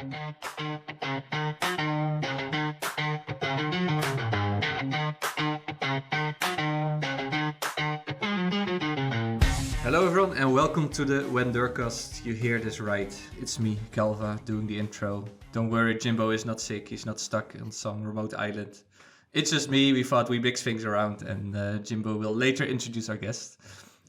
Hello everyone and welcome to the WenDirkCast. You hear this right. It's me, Calva, doing the intro. Don't worry, Jimbo is not sick. He's not stuck on some remote island. It's just me. We thought we mix things around and Jimbo will later introduce our guest.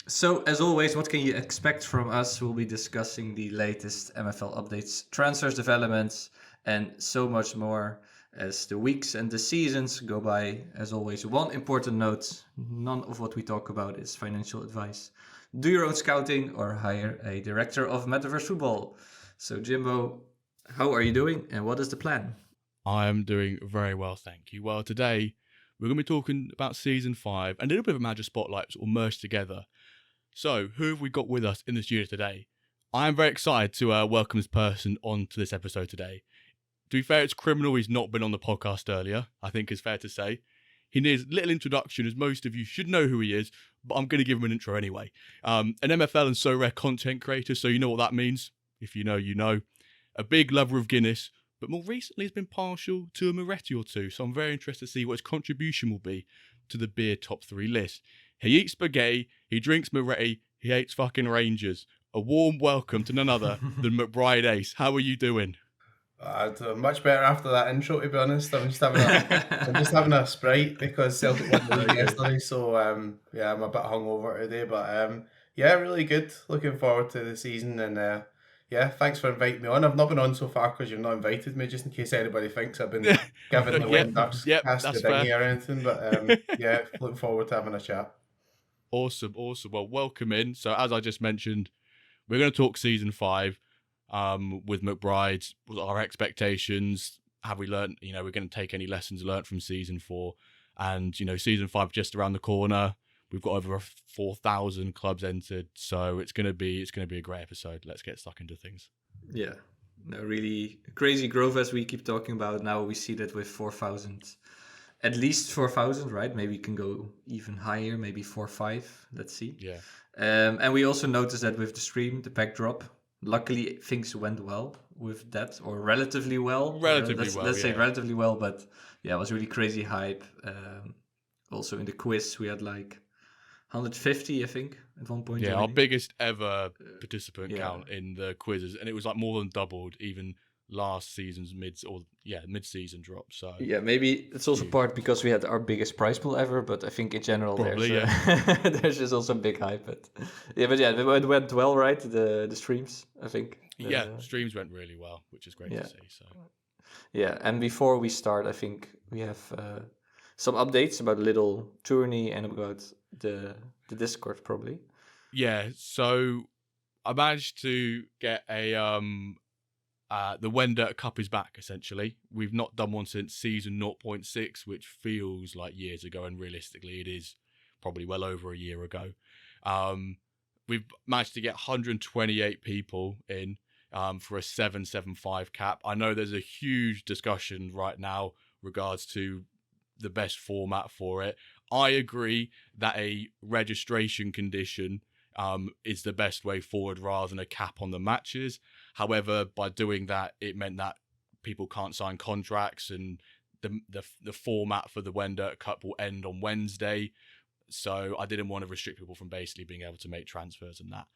So as always, what can you expect from us? We'll be discussing the latest MFL updates, transfers, developments, and so much more as the weeks and the seasons go by. As always, one important note, none of what we talk about is financial advice. Do your own scouting or hire a director of Metaverse football. So Jimbo, how are you doing and what is the plan? I am doing very well, thank you. Well, today we're going to be talking about Season 5 and a little bit of a Magic Spotlight sort of merged together. So, who have we got with us in the studio today? I am very excited to welcome this person onto this episode today. To be fair, it's criminal he's not been on the podcast earlier, I think it's fair to say. He needs little introduction, as most of you should know who he is, but I'm going to give him an intro anyway. An MFL and So Rare content creator, so you know what that means. If you know, you know. A big lover of Guinness, but more recently has been partial to a Moretti or two, so I'm very interested to see what his contribution will be to the beer top 3 list. He eats spaghetti, he drinks Moretti, he hates fucking Rangers. A warm welcome to none other than McBrideAce. How are you doing? Much better after that intro, to be honest. I'm just having a Sprite because Celtic won the league yesterday, so I'm a bit hungover today, but really good. Looking forward to the season, and thanks for inviting me on. I've not been on so far because you've not invited me, just in case anybody thinks I've been given the WenDirkCast the dinghy or anything, but looking forward to having a chat. Awesome. Well, welcome in. So as I just mentioned, we're going to talk Season 5. With McBride, our expectations, have we learned, we're going to take any lessons learned from Season 4, and, Season 5 just around the corner. We've got over 4,000 clubs entered, so it's going to be a great episode. Let's get stuck into things. Yeah, no, really crazy growth as we keep talking about. Now we see that with 4,000, at least 4,000, right? Maybe we can go even higher, maybe 4-5. Let's see. Yeah. And we also noticed that with the stream, the pack drop. Luckily, things went well with that, or relatively well. Let's say relatively well, but yeah, it was really crazy hype. Also in the quiz, we had like 150, I think, at one point. Yeah, our biggest ever participant count in the quizzes, and it was like more than doubled even last season's mid-season drop. So yeah, maybe it's also part because we had our biggest prize pool ever, but I think in general there's just also big hype. But it went well, right? The streams, I think. Streams went really well, which is great to see. So yeah, and before we start, I think we have some updates about the little tourney and about the Discord probably. Yeah, so I managed to get a the WenDirk Cup is back, essentially. We've not done one since season 0.6, which feels like years ago, and realistically it is probably well over a year ago. We've managed to get 128 people in for a 775 cap. I know there's a huge discussion right now regards to the best format for it. I agree that a registration condition is the best way forward rather than a cap on the matches. However, by doing that, it meant that people can't sign contracts, and the format for the WenDirk Cup will end on Wednesday. So I didn't want to restrict people from basically being able to make transfers and that,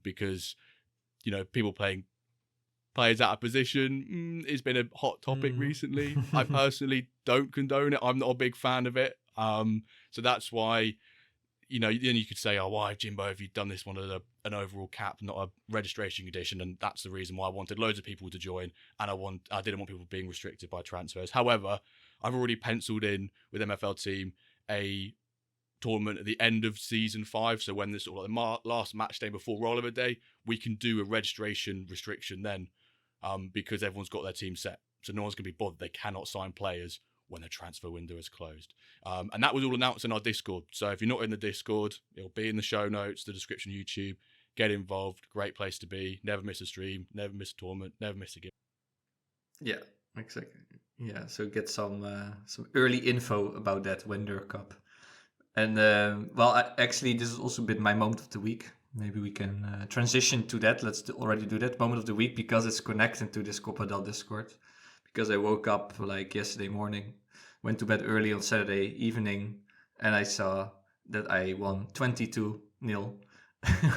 because people playing players out of position has been a hot topic recently. I personally don't condone it. I'm not a big fan of it. So that's why. Then you could say, why, Jimbo, have you done this one at an overall cap, not a registration condition? And that's the reason why I wanted loads of people to join, and I didn't want people being restricted by transfers. However, I've already penciled in with MFL team a tournament at the end of season 5. So when this the last match day before rollover day, we can do a registration restriction then, because everyone's got their team set. So no one's going to be bothered. They cannot sign players when the transfer window is closed. And that was all announced in our Discord. So if you're not in the Discord, it'll be in the show notes, the description of YouTube. Get involved. Great place to be. Never miss a stream. Never miss a tournament. Never miss a game. Yeah, exactly. Yeah, so get some early info about that WenDirk Cup. And, actually, this has also been my moment of the week. maybe we can transition to that. Let's already do that moment of the week because it's connected to this Copa del Discord. Because I woke up like yesterday morning, went to bed early on Saturday evening, and I saw that I won 22-0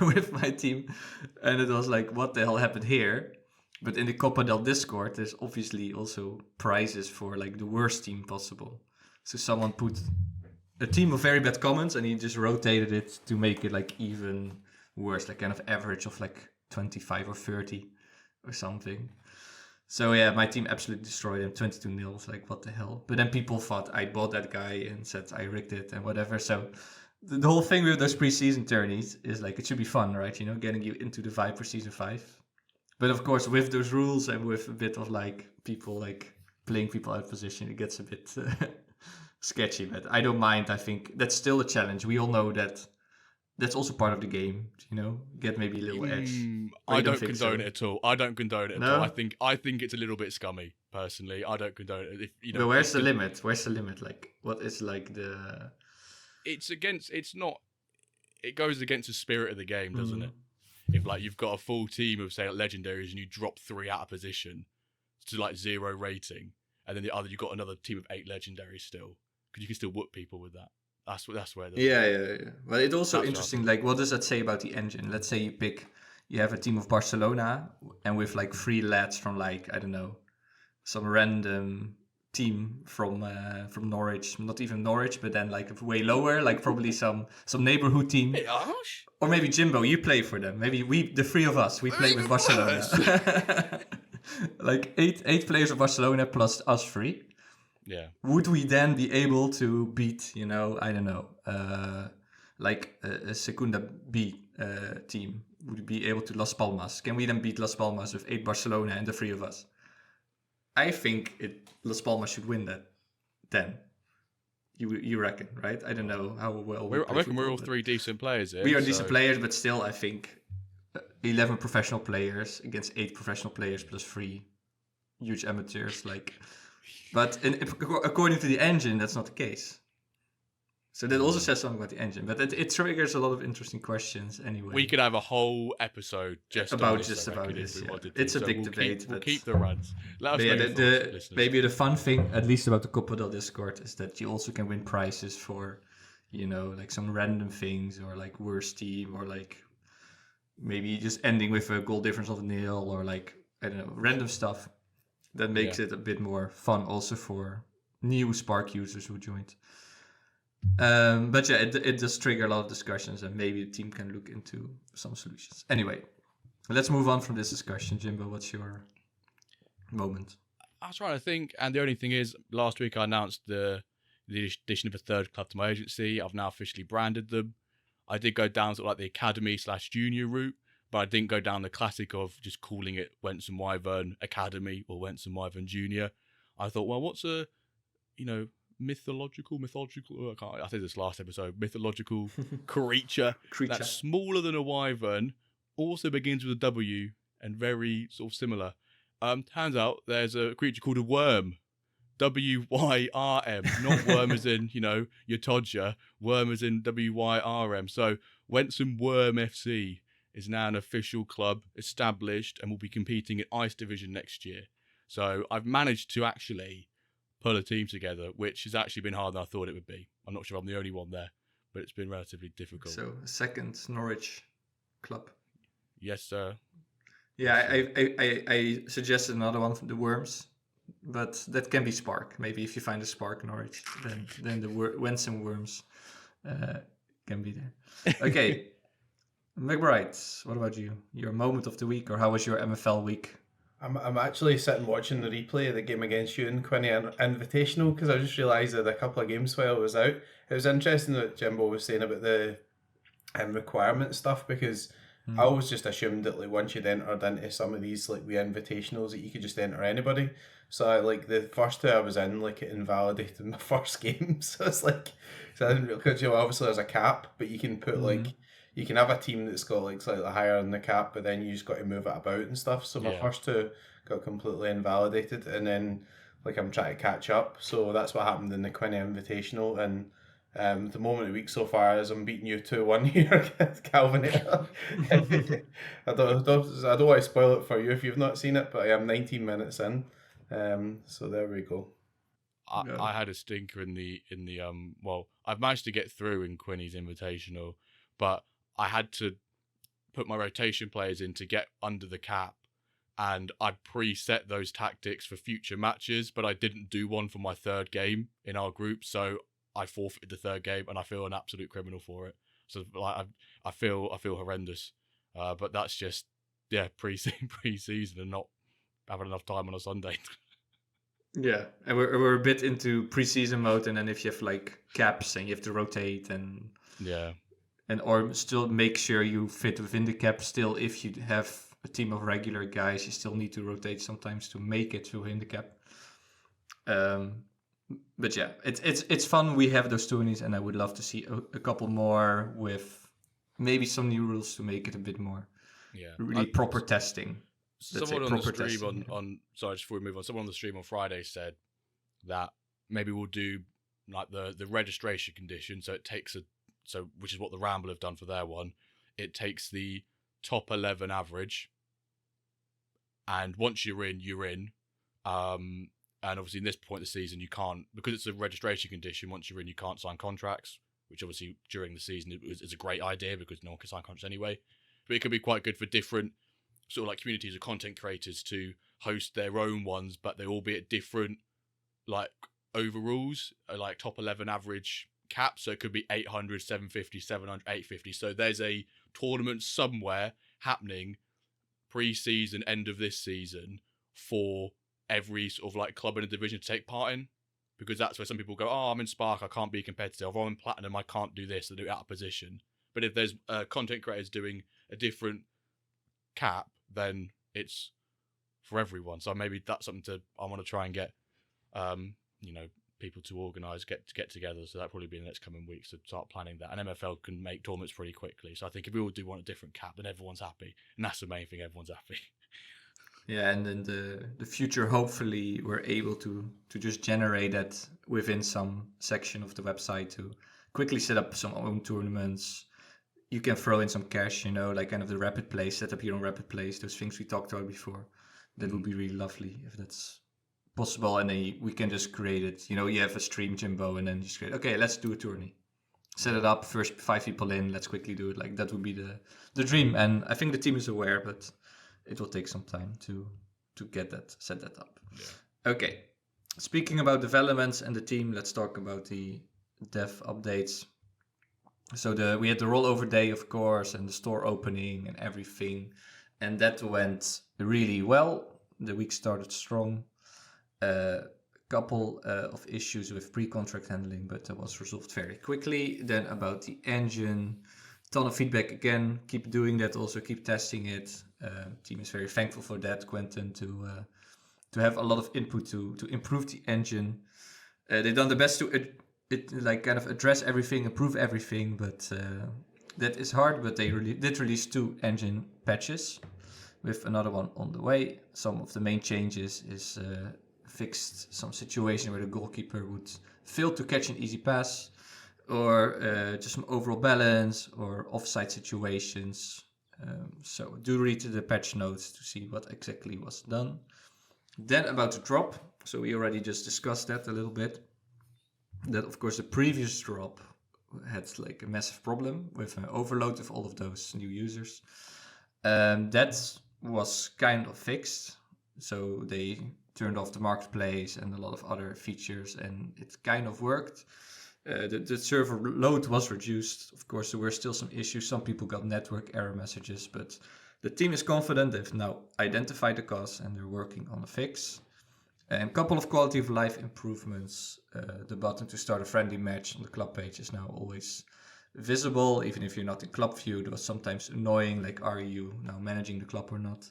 with my team, and it was like, what the hell happened here? But in the Copa del Discord, there's obviously also prizes for like the worst team possible. So someone put a team of very bad comments, and he just rotated it to make it like even worse, like kind of average of like 25 or 30 or something. So yeah, my team absolutely destroyed him, 22-0. It's like, what the hell? But then people thought I bought that guy and said I rigged it and whatever. So the whole thing with those preseason tourneys is like, it should be fun, right? You know, getting you into the vibe for season 5. But of course, with those rules and with a bit of like people like playing people out of position, it gets a bit sketchy. But I don't mind. I think that's still a challenge. We all know that. That's also part of the game, you know. Get maybe a little edge. I don't condone it at all. I don't condone it at all. No? I think it's a little bit scummy, personally. I don't condone it. If, you know, But where's the limit? Where's the limit? Like, what is like the? It's not. It goes against the spirit of the game, doesn't it? If like you've got a full team of say legendaries and you drop 3 out of position to like 0 rating, and then you've got another team of 8 legendaries still, because you can still whoop people with that. That's where. Yeah. But it's also interesting. Like, what does that say about the engine? Let's say you have a team of Barcelona, and with like 3 lads from like, I don't know, some random team from Norwich, not even Norwich, but then like way lower, like probably some neighborhood team. Hey, Ash? Or maybe Jimbo, you play for them. Maybe the 3 of us, we play with Barcelona. Like 8 players of Barcelona plus us 3. Yeah. Would we then be able to beat, you know, I don't know, like a Segunda B team? Would we be able to Las Palmas? Can we then beat Las Palmas with 8 Barcelona and the 3 of us? I think Las Palmas should win that then. You reckon, right? I don't know how well I reckon we're all 3 decent players here. We are decent players, but still, I think 11 professional players against 8 professional players plus 3 huge amateurs, like... But according to the engine, that's not the case. So that also says something about the engine. But it triggers a lot of interesting questions anyway. We could have a whole episode about this. Yeah. It's a big debate. We'll keep the runs. Let us know maybe the fun thing, at least about the Copa del Discord, is that you also can win prizes for, you know, like some random things, or like worst team, or like maybe just ending with a goal difference of 0, or like, I don't know, random stuff. That makes it a bit more fun also for new Spark users who joined. But yeah, it does trigger a lot of discussions, and maybe the team can look into some solutions. Anyway, let's move on from this discussion. Jimbo, what's your moment? I was trying to think, and the only thing is, last week I announced the addition of a 3rd club to my agency. I've now officially branded them. I did go down sort of like the academy/junior route, but I didn't go down the classic of just calling it Wentz and Wyvern Academy or Wentz and Wyvern Junior. I thought, well, what's a, you know, mythological, I think this last episode, mythological creature that's smaller than a wyvern, also begins with a W and very sort of similar. Turns out there's a creature called a worm. W-Y-R-M, not worm as in, you know, your Todger, worm as in W-Y-R-M. So Wentz and Worm FC is now an official club, established, and will be competing in Ice Division next year. So I've managed to actually pull a team together, which has actually been harder than I thought it would be. I'm not sure if I'm the only one there, but it's been relatively difficult. So a 2nd Norwich club. Yes, sir. Yeah, I suggested another one from the Worms, but that can be Spark. Maybe if you find a Spark Norwich, then the Wentz and Worms can be there. Okay. McBride, what about you? Your moment of the week, or how was your MFL week? I'm actually sitting watching the replay of the game against you in Quinny Invitational, because I just realised that a couple of games while I was out. It was interesting that Jimbo was saying about the requirement stuff, because I always just assumed that like once you'd entered into some of these like wee invitationals that you could just enter anybody. So like the first 2 I was in, like it invalidated my first game. So it's like, so I didn't really, because you know, obviously there's a cap, but you can put like, you can have a team that's got like slightly higher than the cap, but then you just got to move it about and stuff. So my first 2 got completely invalidated, and then like I'm trying to catch up. So that's what happened in the Quinny Invitational, and The moment of the week so far is I'm beating you 2-1 here against Calvin. I don't want to spoil it for you if you've not seen it, but I am 19 minutes in. So there we go. I had a stinker in the well, I've managed to get through in Quinny's Invitational, but I had to put my rotation players in to get under the cap, and I'd preset those tactics for future matches, but I didn't do one for my third game in our group, so I forfeited the third game, and I feel an absolute criminal for it. So like I feel horrendous, but that's just pre-season and not having enough time on a Sunday. Yeah, and we're a bit into pre-season mode, and then if you have like caps and you have to rotate and or still make sure you fit within the cap. Still, if you have a team of regular guys, you still need to rotate sometimes to make it within the cap. But yeah, it's fun. We have those tourneys, and I would love to see a couple more with maybe some new rules to make it a bit more really proper testing. Someone on the stream sorry, just before we move on, someone on the stream on Friday said that maybe we'll do like the registration condition. So it takes which is what the Ramble have done for their one. It takes the top 11 average, and once you're in. And obviously, in this point of the season, you can't, because it's a registration condition. Once you're in, you can't sign contracts, which obviously during the season is a great idea because no one can sign contracts anyway. But it could be quite good for different sort of like communities of content creators to host their own ones, but they all be at different like overrules, like top 11 average caps. So it could be 800, 750, 700, 850. So there's a tournament somewhere happening pre-season, end of this season, for every sort of like club in a division to take part in, because that's where some people go, oh, I'm in Spark, I can't be competitive, or I'm in Platinum, I can't do this, I do it out of position. But if there's content creators doing a different cap, then it's for everyone. So maybe that's something I want to try and get people to organise, get together. So that'll probably be in the next coming weeks to start planning that. And MFL can make tournaments pretty quickly. So I think if we all do want a different cap, then everyone's happy. And that's the main thing, everyone's happy. Yeah, and in the future, hopefully, we're able to just generate that within some section of the website to quickly set up some own tournaments. You can throw in some cash, like kind of the rapid play, set up your own rapid plays, those things we talked about before. That would be really lovely if that's possible. And then we can just create it. You have a stream, Jimbo, and then just create, okay, let's do a tourney. Set it up, first 5 people in, let's quickly do it. Like that would be the dream. And I think the team is aware, but it will take some time to set that up. Yeah. Okay. Speaking about developments and the team, let's talk about the dev updates. So we had the rollover day, of course, and the store opening and everything, and that went really well. The week started strong. Couple of issues with pre-contract handling, but that was resolved very quickly. Then about the engine, ton of feedback again. Keep doing that. Also keep testing it. Team is very thankful for that, Quentin, to have a lot of input to improve the engine. They've done the best to kind of address everything, improve everything, but that is hard. But they did release 2 engine patches, with another one on the way. Some of the main changes is fixed some situation where the goalkeeper would fail to catch an easy pass, or just some overall balance or offside situations. So do read the patch notes to see what exactly was done. Then about the drop. So we already just discussed that a little bit. That of course the previous drop had like a massive problem with an overload of all of those new users. That was kind of fixed. So they turned off the marketplace and a lot of other features, and it kind of worked. The server load was reduced. Of course, there were still some issues. Some people got network error messages, but the team is confident. They've now identified the cause and they're working on a fix. And a couple of quality of life improvements. The button to start a friendly match on the club page is now always visible, even if you're not in club view. It was sometimes annoying, like are you now managing the club or not?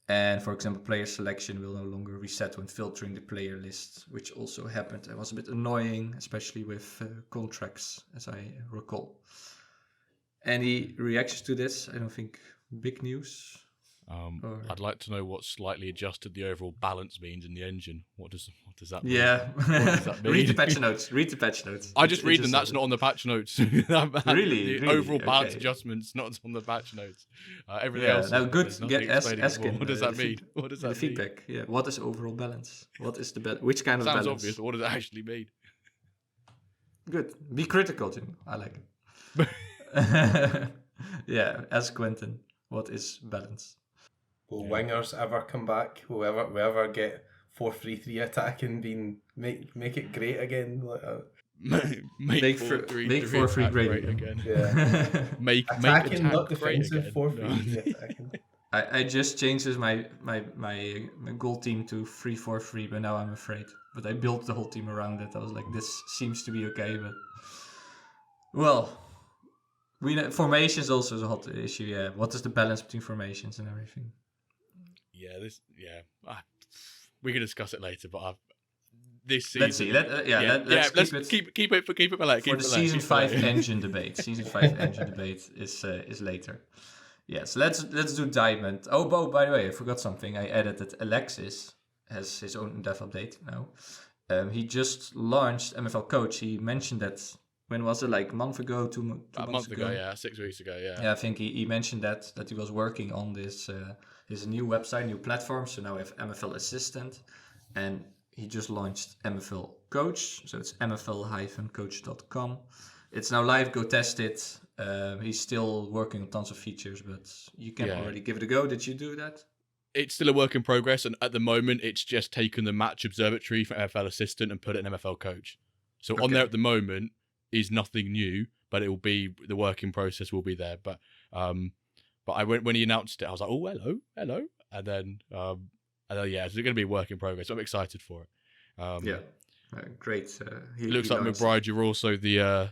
And for example, player selection will no longer reset when filtering the player list, which also happened. It was a bit annoying, especially with contracts, as I recall. Any reactions to this? I don't think big news. Alright. I'd like to know what slightly adjusted the overall balance means in the engine. What does that mean? Yeah. What does that mean? Read the patch notes. I just read them. That's not on the patch notes. Really? The overall balance Okay. adjustments not on the patch notes. Everything Yeah. else. Now, good. There's nothing Ask explaining him. what does that mean? What does The that mean? feedback. Yeah. What is overall balance? What is the which kind of Sounds balance? obvious. But what does it actually mean? Good. Be critical, Jim. I like it. Yeah. Ask Quentin. What is balance? Will wingers ever come back? Will ever get 4-3-3 attacking? Make it great again? Make 4-3-3 great again. Yeah. Make Attacking, not attack great defensive. again. 4-3-3 attacking. I just changed my goal team to 3-4-3, but now I'm afraid. But I built the whole team around it. I was like, this seems to be okay, but well, we know, formations also is a hot issue. Yeah, what is the balance between formations and everything? We can discuss it later, but this season. Let's see. Let's keep it for later. For the season 5 engine debate. Season 5 engine debate is later. Yes, let's do Diamond. Oh, by the way, I forgot something. I added that Alexis has his own dev update now. He just launched MFL Coach. He mentioned that, when was it, like a month ago, two months ago? A month ago, yeah, 6 weeks ago, yeah. Yeah, I think he mentioned that he was working on this his new website, new platform. So now we have MFL Assistant, and he just launched MFL Coach. So it's mfl-coach.com. It's now live. Go test it. He's still working on tons of features, but you can already give it a go. Did you do that? It's still a work in progress, and at the moment, it's just taken the match observatory for MFL Assistant and put it in MFL Coach. So on there at the moment is nothing new, but it will be, the working process will be there. But when he announced it, I was like, oh, hello, and then it's going to be a work in progress. I'm excited for it. Great. It looks like McBride, you're also the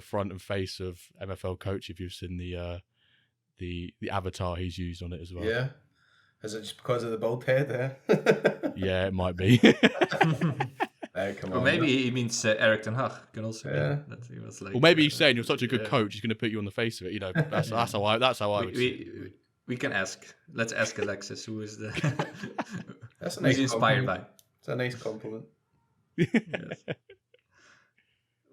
front and face of MFL Coach. If you've seen the avatar he's used on it as well. Yeah. Is it just because of the bald head? Yeah, it might be. Come or on, maybe he means Eric Ten Hag. Can also be that he was like. Well, maybe he's saying you're such a good coach, he's going to put you on the face of it. You know, that's how I would see it. We can ask. Let's ask Alexis, who is the. That's a nice inspired by. It's a nice compliment. Yes.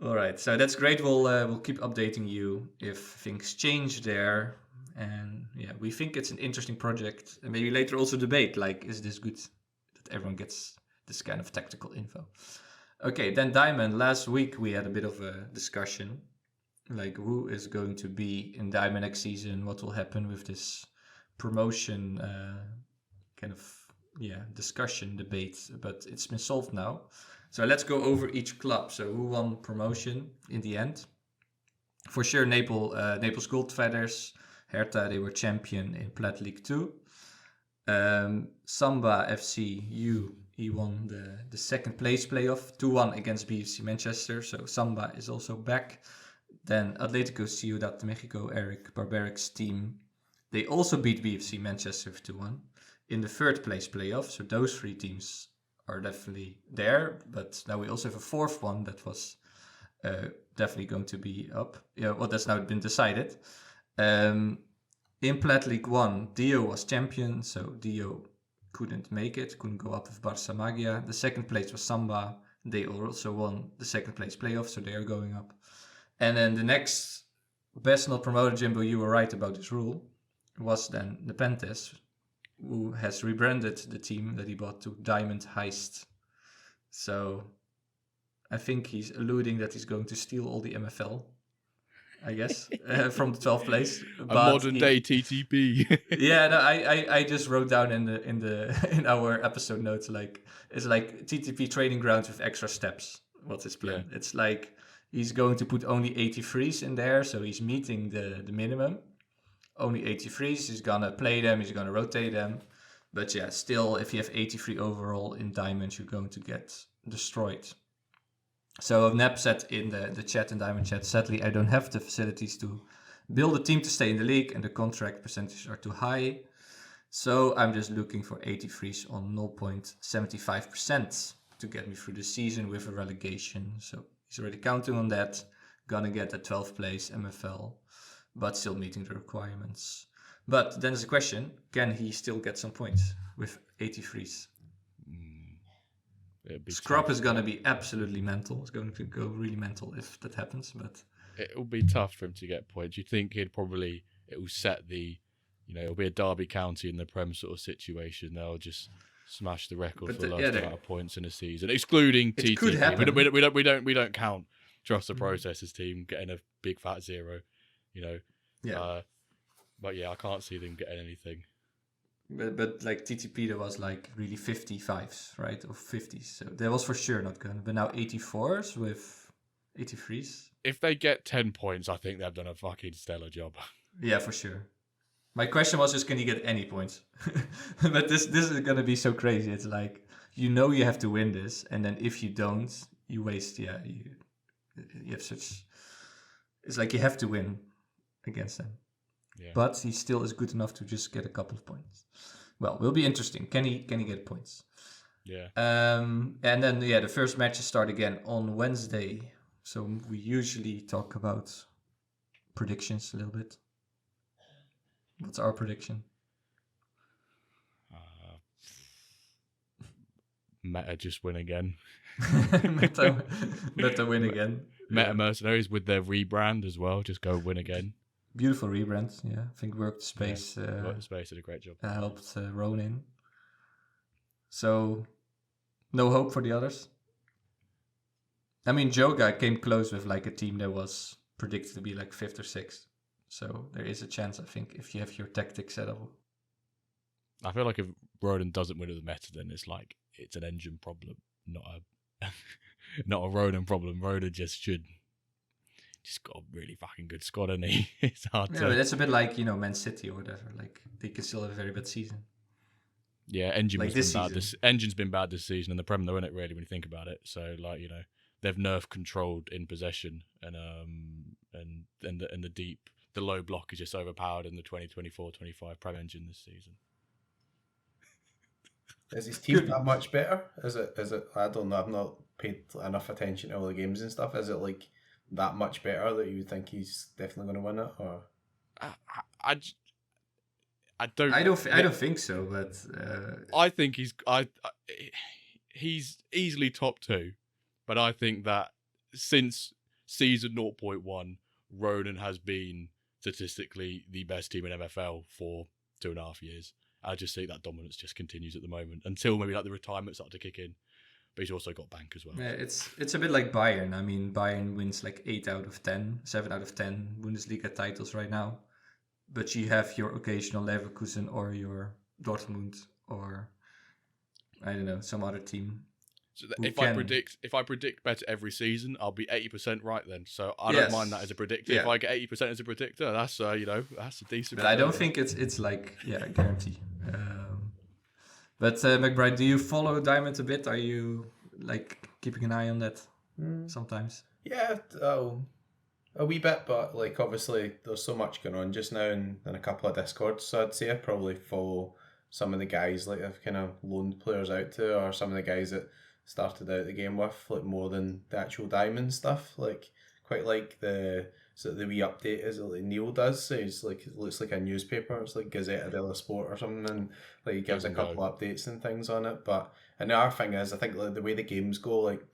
All right, so that's great. We'll keep updating you if things change there, and we think it's an interesting project, and maybe later also debate, like, is this good that everyone gets this kind of tactical info? Okay, then Diamond. Last week we had a bit of a discussion, like who is going to be in Diamond next season, what will happen with this promotion discussion debate, but it's been solved now. So let's go over each club. So who won promotion in the end? For sure, Naples Gold Feathers. Hertha, they were champion in Plat League 2. Samba FC, he won the second place playoff, 2-1 against BFC Manchester. So Samba is also back. Then Atletico Ciudad de Mexico, Eric Barbaric's team, they also beat BFC Manchester 2-1 in the third place playoff. So those three teams are definitely there, but now we also have a fourth one that was definitely going to be up. That's now been decided. In Plat League 1, Dio was champion, so Dio couldn't make it, couldn't go up with Barça Magia. The second place was Samba. They also won the second place playoff, so they are going up. And then the next best not promoted, Jimbo, you were right about this rule, was then the Pentes, who has rebranded the team that he bought to Diamond Heist. So I think he's alluding that he's going to steal all the MFL, I guess, from the 12th place. A modern day TTP. Yeah, no, I just wrote down in our episode notes, like, it's like TTP training grounds with extra steps. What's his plan? Yeah. It's like he's going to put only 83s in there, so he's meeting the minimum. Only 83s, he's gonna play them, he's gonna rotate them. But yeah, still, if you have 83 overall in Diamond, you're going to get destroyed. So Nep said in the chat, in Diamond chat, sadly, I don't have the facilities to build a team to stay in the league, and the contract percentages are too high. So I'm just looking for 83s on 0.75% to get me through the season with a relegation. So he's already counting on that. Gonna get a 12th place MFL, but still meeting the requirements. But then there's a question: can he still get some points with 83s? Scrub is going to be absolutely mental. It's going to go really mental if that happens. But it will be tough for him to get points. You think it will set the, it'll be a Derby County in the Prem sort of situation. They'll just smash the record for the lowest amount of points in a season, excluding TTP. Could happen. We don't count Trust the Process's team getting a big fat 0. But yeah, I can't see them getting anything. But like TTP, there was like really 55s, right? Or 50s. So that was for sure not going. But now 84s with 83s. If they get 10 points, I think they've done a fucking stellar job. Yeah, for sure. My question was just, can you get any points? But this is going to be so crazy. It's like, you have to win this. And then if you don't, you waste, you have such... It's like you have to win against them. Yeah. But he still is good enough to just get a couple of points. Well, will be interesting. Can he get points? Yeah. And then the first matches start again on Wednesday. So we usually talk about predictions a little bit. What's our prediction? Meta just win again. Meta win again. Meta Mercenaries with their rebrand as well. Just go win again. Beautiful rebrand, yeah. I think Workspace did a great job. Helped Ronin. So, no hope for the others? I mean, Joga came close with like a team that was predicted to be like 5th or 6th. So, there is a chance, I think, if you have your tactics set up. I feel like if Ronin doesn't win at the meta, then it's an engine problem, not a Ronin problem. Ronin just got a really fucking good squad, and it's hard to... but that's a bit like, Man City or whatever. Like, they can still have a very bad season. Yeah, Engine's been bad this season, and the Prem, though, isn't it, really, when you think about it? So, they've nerf controlled in possession, and the low block is just overpowered in the 2024-25 Prem Engine this season. Is his team that much better? Is it? I don't know. I've not paid enough attention to all the games and stuff. Is it like that much better that you would think he's definitely going to win it? Or I don't think so. But I think he's easily top 2. But I think that since season 0.1, Ronin has been statistically the best team in MFL for 2.5 years. I just think that dominance just continues at the moment until maybe like the retirement started to kick in. But he's also got bank as well. Yeah, it's a bit like Bayern. I mean, Bayern wins like 8 out of 10, 7 out of 10 Bundesliga titles right now. But you have your occasional Leverkusen or your Dortmund or, I don't know, some other team. So if I predict better every season, I'll be 80% right then. So I don't mind that as a predictor. Yeah. If I get 80% as a predictor, that's that's a decent. But I don't think it's like a guarantee. But McBride, do you follow Diamond a bit? Are you like keeping an eye on that sometimes? Yeah, a wee bit, but like obviously there's so much going on just now in a couple of Discords. So I'd say I probably follow some of the guys like I've kind of loaned players out to, or some of the guys that started out the game with, like more than the actual Diamond stuff. Like quite like the wee update is like Neil does. So he's like, it looks like a newspaper. It's like Gazzetta dello Sport or something, and like he gives a couple of updates and things on it. But another thing is, I think like the way the games go, like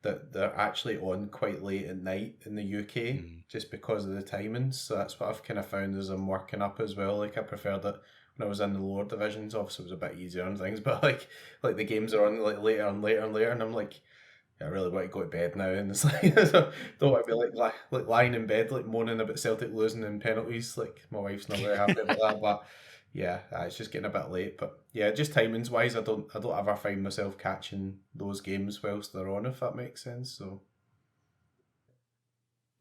that they're actually on quite late at night in the UK just because of the timings. So that's what I've kind of found as I'm working up as well. Like I preferred it when I was in the lower divisions. Obviously it was a bit easier and things, but like the games are on like later and later and later, and I'm like, I really want to go to bed now, and it's like don't want to be like lying in bed like moaning about Celtic losing in penalties. Like my wife's not very happy about that, but yeah, it's just getting a bit late. But yeah, just timings wise, I don't ever find myself catching those games whilst they're on, if that makes sense. So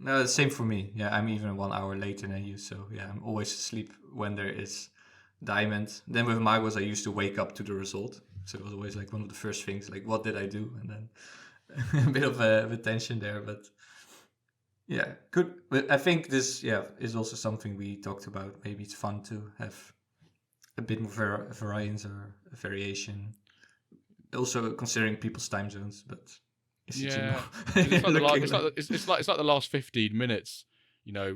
no, the same for me. Yeah, I'm even 1 hour later than you, so yeah, I'm always asleep when there is Diamond. Then with Magos, I used to wake up to the result, so it was always like one of the first things, like what did I do, and then a bit of a tension there, but yeah, good. But I think this is also something we talked about. Maybe it's fun to have a bit more variance or variation. Also considering people's time zones, but it's like the last 15 minutes.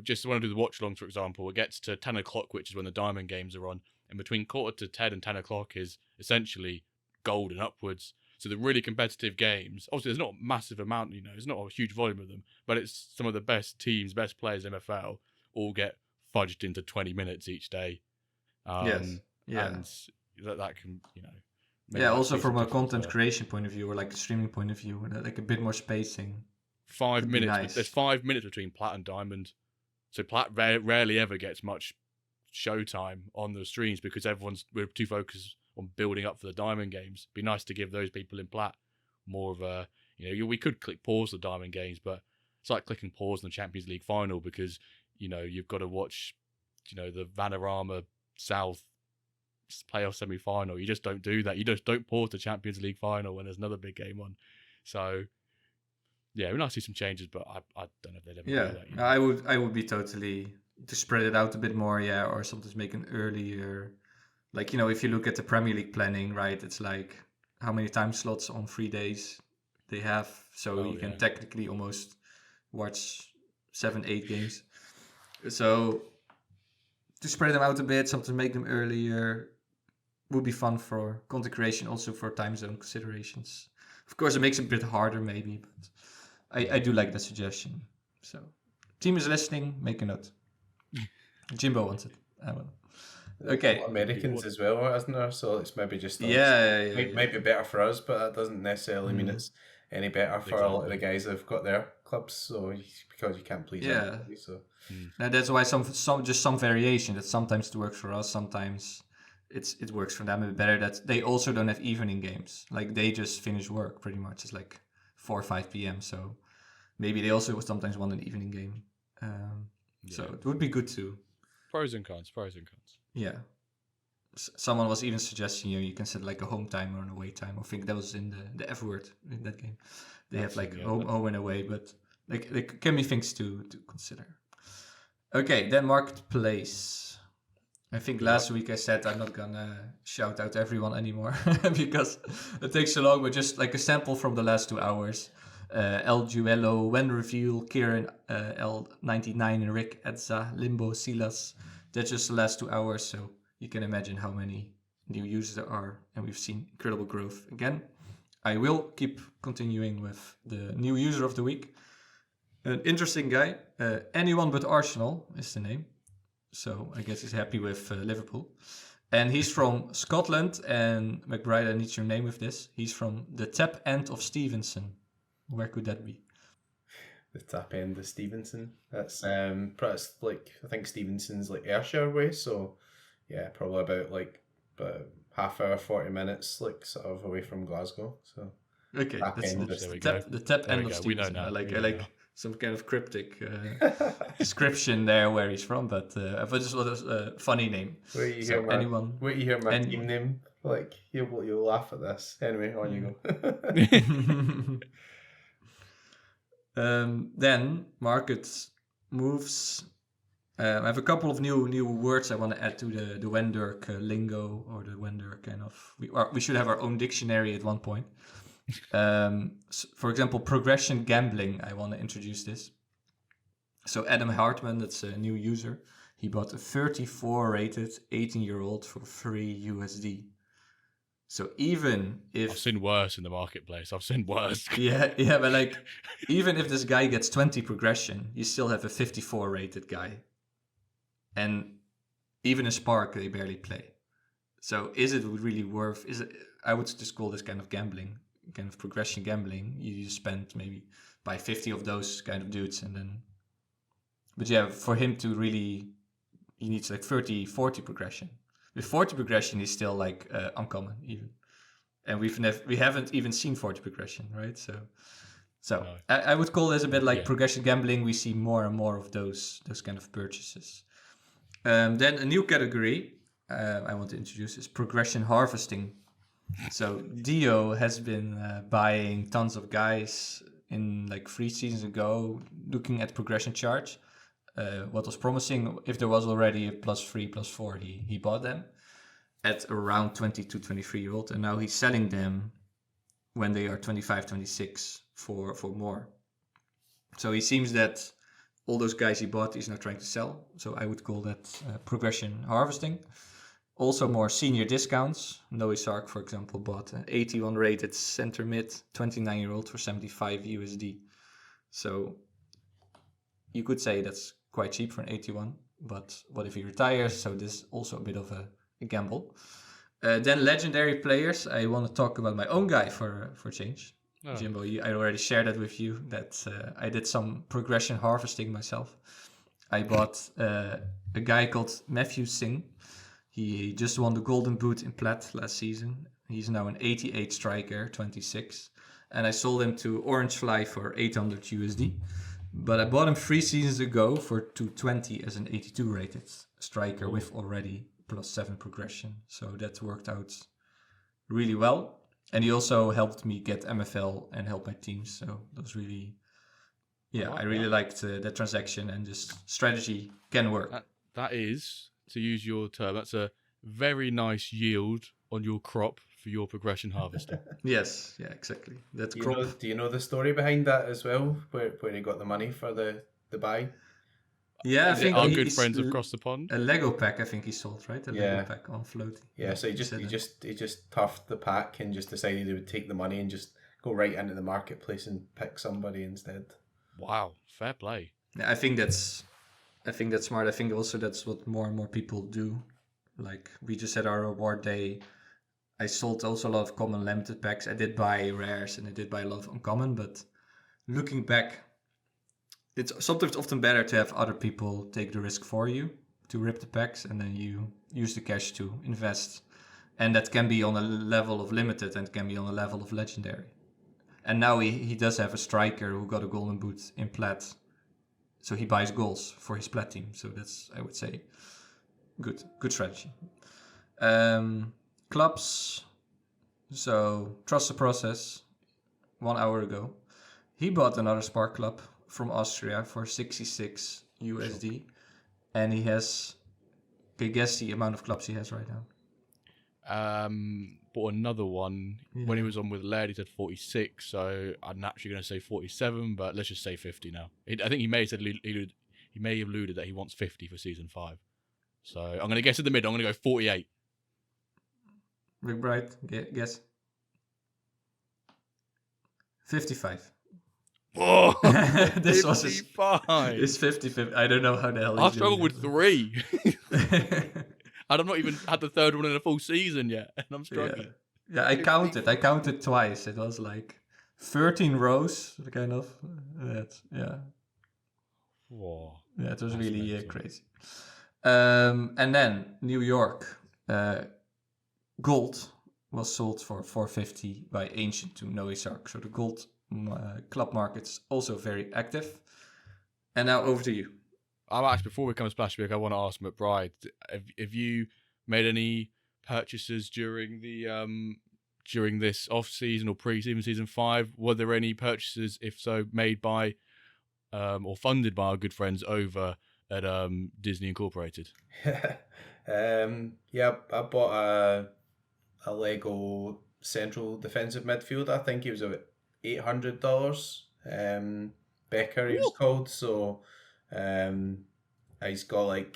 just want to do the watch alongs, for example, it gets to 10 o'clock, which is when the diamond games are on. And between 9:45 and 10 o'clock is essentially gold and upwards. So the really competitive games, obviously there's not a massive amount, there's not a huge volume of them, but it's some of the best teams, best players in MFL all get fudged into 20 minutes each day. Yes. Yeah. And that can, also from a content creation point of view or like a streaming point of view, like a bit more spacing. 5 minutes. Nice. There's 5 minutes between Plat and Diamond. So Plat rarely ever gets much showtime on the streams because we're too focused on building up for the Diamond games. Be nice to give those people in Plat more of a, we could click pause the Diamond games, but it's like clicking pause in the Champions League final because, you've got to watch, the Vanarama South playoff semi-final. You just don't do that. You just don't pause the Champions League final when there's another big game on. So yeah, we'd like to see some changes, but I don't know if they'd ever do that. I would be totally to spread it out a bit more, or sometimes make an earlier, like, if you look at the Premier League planning, right, it's like how many time slots on 3 days they have, so you can technically almost watch 7-8 games. So to spread them out a bit, sometimes make them earlier would be fun for content creation, also for time zone considerations. Of course, it makes it a bit harder maybe, but I do like that suggestion. So, team is listening, make a note. Jimbo wants it. I will. Okay. Americans as well, isn't there? So it's maybe just might be better for us, but that doesn't necessarily mean it's any better for a lot of the guys that've got their clubs. So because you can't please everybody, so now that's why some variation that sometimes it works for us, sometimes it works for them a bit better. That they also don't have evening games, like they just finish work pretty much. It's like 4 or 5 p.m. So maybe they also sometimes want an evening game. So it would be good too. Pros and cons. Yeah. Someone was even suggesting you can set like a home time or an away time. I think that was in the F word in that game. They have like home and away, but like there can be things to consider. Okay, then marketplace. I think last week I said I'm not gonna shout out everyone anymore because it takes so long, but just like a sample from the last 2 hours. El Duello, Wen Reveal, Kieran, L99, and Rick, Edza, Limbo, Silas. That's just the last 2 hours, so you can imagine how many new users there are, and we've seen incredible growth. Again, I will keep continuing with the new user of the week. An interesting guy, Anyone But Arsenal is the name, so I guess he's happy with Liverpool. And he's from Scotland, and McBride, I need your name with this. He's from the tap end of Stevenson. Where could that be? The tap end of Stevenson. That's like, I think Stevenson's like Ayrshire way, so yeah, probably about half hour, 40 minutes, like sort of away from Glasgow. So okay, that's the tap end of Stevenson. We know now. I like some kind of cryptic description there where he's from, but I just thought it was a funny name. Wait, you hear my team name? Like you'll laugh at this. Anyway, on you go. Then market moves. I have a couple of new words I want to add to the WenDirk lingo, or the WenDirk kind of. We should have our own dictionary at one point. For example, progression gambling. I want to introduce this. So Adam Hartman, that's a new user. He bought a 34 rated 18-year-old for $3. So even if I've seen worse in the marketplace, yeah, but like even if this guy gets 20 progression, you still have a 54 rated guy, and even in Spark they barely play. So is it really worth? I would just call this kind of gambling, kind of progression gambling. You spend maybe buy 50 of those kind of dudes, and then. But yeah, for him to really, he needs like 30, 40 progression. With 40 progression, he's still like uncommon even, and we haven't even seen 40 progression, right? So no. I would call this a bit like progression gambling. We see more and more of those kind of purchases. Then a new category I want to introduce is progression harvesting. So Dio has been buying tons of guys in like 3 seasons ago, looking at progression charts. What was promising, if there was already a +3, +4, he bought them at around 20 to 23-year-old, and now he's selling them when they are 25, 26 for more. So he seems that all those guys he bought, he's now trying to sell. So I would call that progression harvesting. Also more senior discounts. Noe Sark, for example, bought an 81 rated center mid 29-year-old for 75 USD. So you could say that's quite cheap for an 81. But what if he retires? So this is also a bit of a gamble. Then legendary players. I want to talk about my own guy for change. Oh. Jimbo, I already shared that with you, that I did some progression harvesting myself. I bought a guy called Matthew Singh. He just won the Golden Boot in Plat last season. He's now an 88 striker, 26. And I sold him to Orange Fly for 800 USD. But I bought him 3 seasons ago for 220 as an 82 rated striker with already +7 progression. So that worked out really well. And he also helped me get MFL and help my team. So that was really, I really liked that transaction, and just strategy can work. That is, to use your term, that's a very nice yield on your crop for your progression harvesting. Yes, yeah, exactly. That crop. Do you know the story behind that as well, where he got the money for the buy? Yeah, I think our good friends across the pond. A Lego pack, I think he sold, right? Lego pack on floating. Yeah, so he just toughed the pack and just decided he would take the money and just go right into the marketplace and pick somebody instead. Wow, fair play. Yeah, I think that's smart. I think also that's what more and more people do. Like we just had our reward day. I sold also a lot of common limited packs. I did buy rares and I did buy a lot of uncommon, but looking back, it's sometimes often better to have other people take the risk for you to rip the packs, and then you use the cash to invest. And that can be on a level of limited and can be on a level of legendary. And now he does have a striker who got a golden boot in plat. So he buys goals for his plat team. So that's, I would say, good strategy. Clubs. So trust the process. 1 hour ago, he bought another Spark Club from Austria for 66 USD, and he has, can you guess the amount of clubs he has right now? Bought another one when he was on with Laird. He said 46, so I'm naturally going to say 47, but let's just say 50 now. I think he may have said he may have alluded that he wants 50 for season 5. So I'm going to guess in the middle. I'm going to go 48. McBride, guess. 55. Whoa! This 55. It's 50-50. I don't know how the hell. I struggled with 3. I've not even had the third one in a full season yet, and I'm struggling. Yeah, I counted twice. It was like 13 rows, kind of. Whoa. Yeah, it was really crazy. And then New York, gold was sold for 450 by Ancient to Noe Sark. So the gold club market's also very active. And now over to you. Actually, before we come to Splash Week, I want to ask McBride, have you made any purchases during the during this off season or pre-season season 5? Were there any purchases, if so, made by or funded by our good friends over at Disney Incorporated? Yeah, I bought a Lego central defensive midfield. I think he was about $800. Becker, he was called. So he's got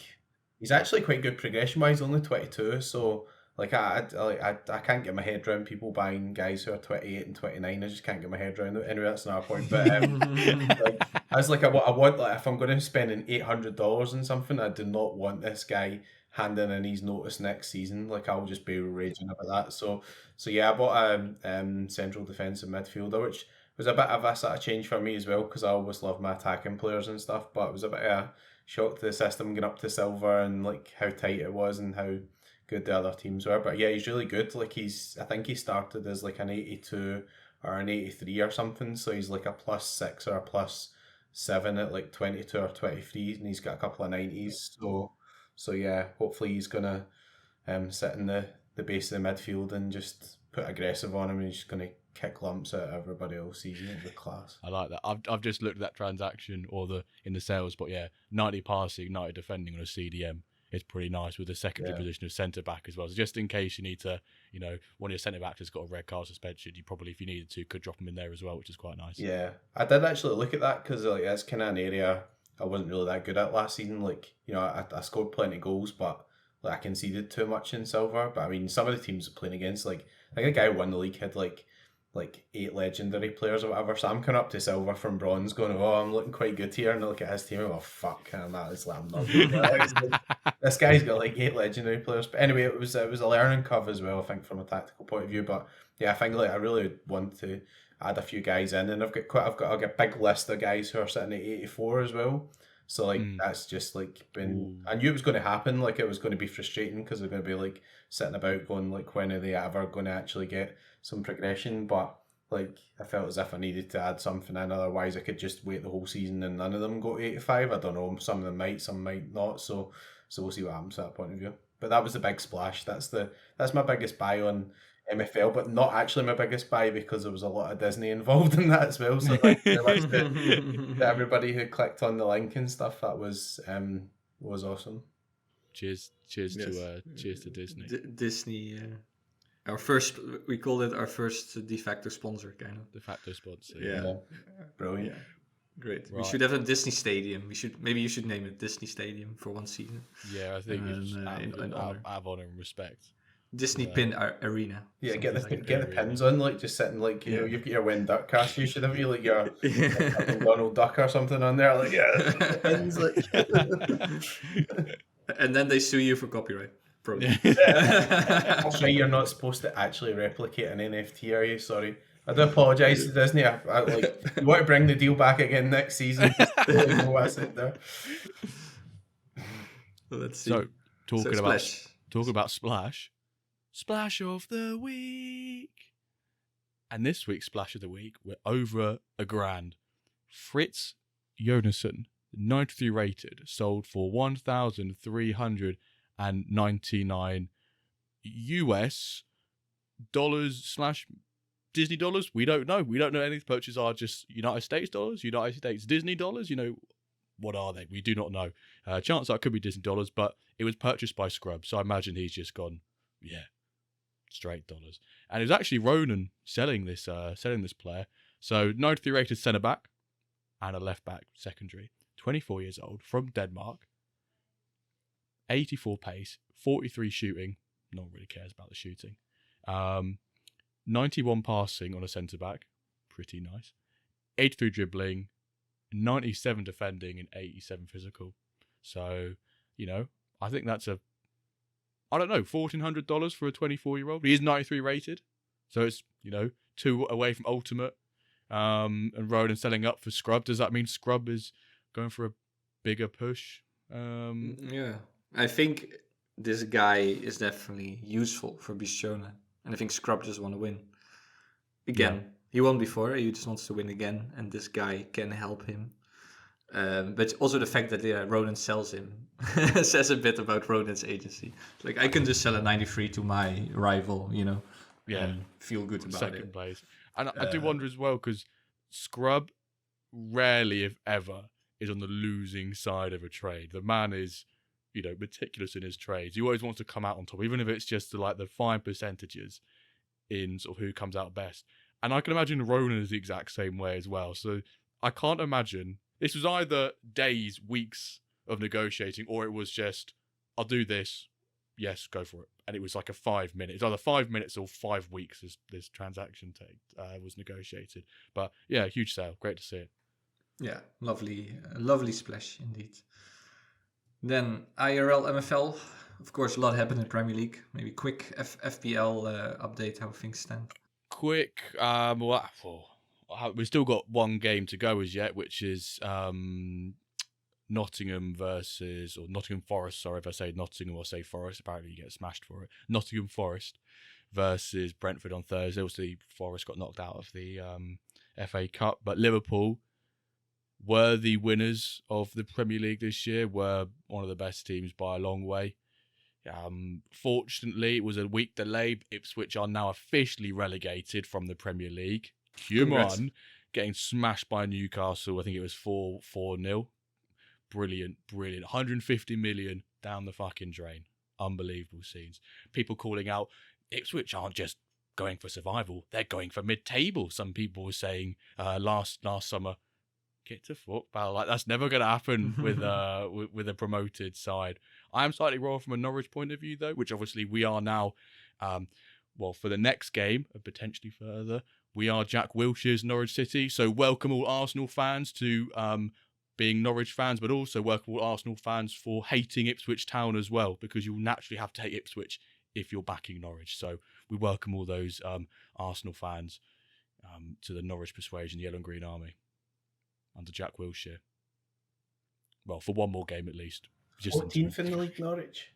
he's actually quite good progression wise. Only 22. So I can't get my head around people buying guys who are 28 and 29. I just can't get my head around it. Anyway, that's another point. But I was I want if I'm going to spend an $800 on something, I do not want this guy handing in his notice next season. I'll just be raging about that. So yeah, I bought a central defensive midfielder, which was a bit of a sort of change for me as well, because I always love my attacking players and stuff. But it was a bit of a shock to the system getting up to silver and how tight it was and how good the other teams were. But yeah, he's really good. I think he started as an 82 or an 83 or something. So he's a +6 or a +7 at 22 or 23, and he's got a couple of 90s. So yeah, hopefully he's gonna sit in the base of the midfield and just put aggressive on him, and he's gonna kick lumps at everybody all season. It'll be class. I like that. I've just looked at that transaction in the sales, but yeah, 90 passing, 90 defending on a CDM. It's pretty nice with the secondary position of centre back as well. So just in case you need to, one of your centre backs has got a red card suspension, you probably, if you needed to, could drop him in there as well, which is quite nice. Yeah, I did actually look at that because it's kind of an area I wasn't really that good at last season. Like, you know, I scored plenty of goals, but like I conceded too much in silver. But I mean, some of the teams playing against, like I think a guy who won the league had like 8 legendary players or whatever. So I'm coming up to silver from bronze, going, "Oh, I'm looking quite good here." And I look at his team, and, "Oh fuck, I'm not. It's like I'm not good." This guy's got like 8 legendary players. But anyway, it was a learning curve as well, I think, from a tactical point of view. But yeah, I think like I really want to add a few guys in, and I've got a big list of guys who are sitting at 84 as well. So like that's just like been. I knew it was going to happen. Like it was going to be frustrating because they're going to be like sitting about going like, when are they ever going to actually get some progression? But like I felt as if I needed to add something in. Otherwise, I could just wait the whole season and none of them go to 85. I don't know. Some of them might, some might not. So we'll see what happens at that point of view. But that was the big splash. That's my biggest buy on MFL, but not actually my biggest buy because there was a lot of Disney involved in that as well. So thank you very much to everybody who clicked on the link and stuff. That was awesome. Cheers to Disney. Disney, our first, we called it our first de facto sponsor, kind of. De facto sponsor. Yeah. Brilliant. Yeah. Great. Right. We should have a Disney Stadium. Maybe you should name it Disney Stadium for one season. Yeah, I think it's in out of honor and respect. Disney Pin Arena. Yeah, get like the pins on, like just sitting like you know, you've got your WenDirkCast. You should have like your Donald Duck or something on there, like the pins, like. And then they sue you for copyright. Probably. That's right. You're not supposed to actually replicate an NFT, are you? Sorry. I do apologise to Disney. I like you want to bring the deal back again next season. Know what I said there. Let's see. So talking about Splash of the week. And this week's Splash of the week, we're over $1,000. Fritz Jonassen, 93 rated, sold for $1,399 US dollars / Disney dollars. We don't know. We don't know any of the purchases are just United States dollars, United States Disney dollars. You know, what are they? We do not know. Chances are it could be Disney dollars, but it was purchased by Scrub, so I imagine he's just gone, straight dollars. And it was actually Ronan selling this player. So 93 rated centre back and a left back secondary, 24 years old, from Denmark, 84 pace, 43 shooting. No one really cares about the shooting. 91 passing on a centre back, pretty nice. 83 dribbling, 97 defending, and 87 physical. So, I think that's $1,400 for a 24-year-old. He is 93 rated, so it's 2 away from ultimate. And Ronan selling up for Scrub. Does that mean Scrub is going for a bigger push? Yeah, I think this guy is definitely useful for Bishona, and I think Scrub just want to win again. Yeah. He won before. He just wants to win again, and this guy can help him. But also the fact that Ronan sells him says a bit about Ronan's agency. Like, I can just sell a 93 to my rival, and feel good about it. Second place. And I do wonder as well, because Scrub rarely, if ever, is on the losing side of a trade. The man is, meticulous in his trades. He always wants to come out on top, even if it's just the fine percentages in sort of who comes out best. And I can imagine Ronan is the exact same way as well. So I can't imagine. This was either days, weeks of negotiating, or it was just, I'll do this. Yes, go for it. And it was like a 5 minutes. It's either 5 minutes or 5 weeks this transaction was negotiated. But yeah, huge sale. Great to see it. Yeah, lovely splash indeed. Then IRL MFL. Of course, a lot happened in Premier League. Maybe quick FPL update, how things stand. Quick, we've still got one game to go as yet, which is Nottingham Forest. Sorry if I say Nottingham or say Forest. Apparently you get smashed for it. Nottingham Forest versus Brentford on Thursday. Obviously, Forest got knocked out of the FA Cup, but Liverpool were the winners of the Premier League this year, were one of the best teams by a long way. Fortunately, it was a week delay. Ipswich are now officially relegated from the Premier League. Come on, getting smashed by Newcastle. I think it was 4-0. Brilliant. 150 million down the fucking drain. Unbelievable scenes. People calling out, Ipswich aren't just going for survival, they're going for mid-table. Some people were saying last summer, get to football. Like, that's never going to happen with a promoted side. I am slightly wrong from a Norwich point of view, though, which obviously we are now. For the next game and potentially further, we are Jack Wilshere's Norwich City. So welcome all Arsenal fans to being Norwich fans, but also welcome all Arsenal fans for hating Ipswich Town as well, because you'll naturally have to hate Ipswich if you're backing Norwich. So we welcome all those Arsenal fans to the Norwich Persuasion, Yellow and Green Army, under Jack Wilshere. Well, for one more game at least. Just 14th in the league, Norwich.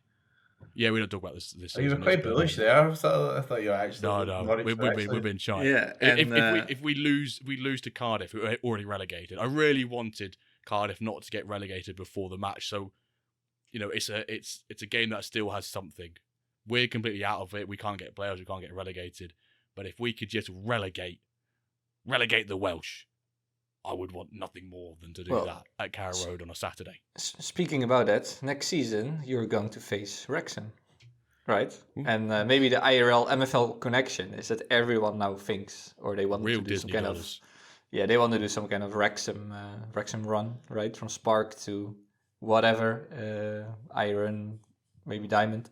Yeah, we don't talk about this season. You were quite bullish there. I thought you were actually. No, we've been shy. Yeah, if we lose to Cardiff, who are already relegated. I really wanted Cardiff not to get relegated before the match, so it's a game that still has something. We're completely out of it. We can't get players. We can't get relegated. But if we could just relegate the Welsh, I would want nothing more than to do that at Carrow Road on a Saturday. Speaking about that, next season you're going to face Wrexham, right? Ooh. And maybe the IRL MFL connection is that everyone now thinks, or they want to do Disney some kind dollars. they want to do some kind of Wrexham run, right? From Spark to whatever, Iron, maybe Diamond.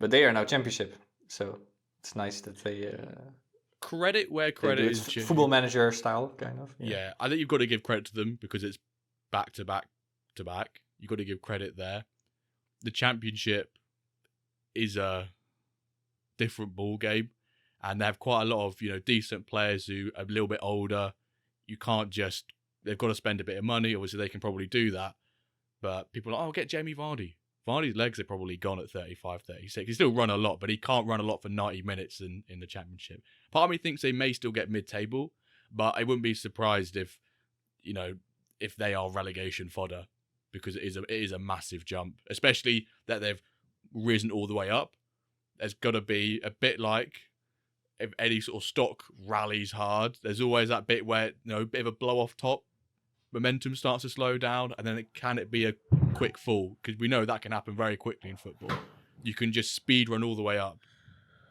But they are now Championship, so it's nice that they... credit where credit is due. Football Manager style, kind of. Yeah, I think you've got to give credit to them because it's back to back to back. You've got to give credit there. The Championship is a different ball game, and they have quite a lot of decent players who are a little bit older. You can't just... They've got to spend a bit of money. Obviously, they can probably do that. But people are like, get Jamie Vardy. Vardy's legs are probably gone at 35, 36. He still run a lot, but he can't run a lot for 90 minutes in the Championship. Part of me thinks they may still get mid-table, but I wouldn't be surprised if they are relegation fodder, because it is a massive jump, especially that they've risen all the way up. There's got to be a bit like if any sort of stock rallies hard, there's always that bit where a bit of a blow off top, momentum starts to slow down, and then can it be a quick fall? Because we know that can happen very quickly in football. You can just speed run all the way up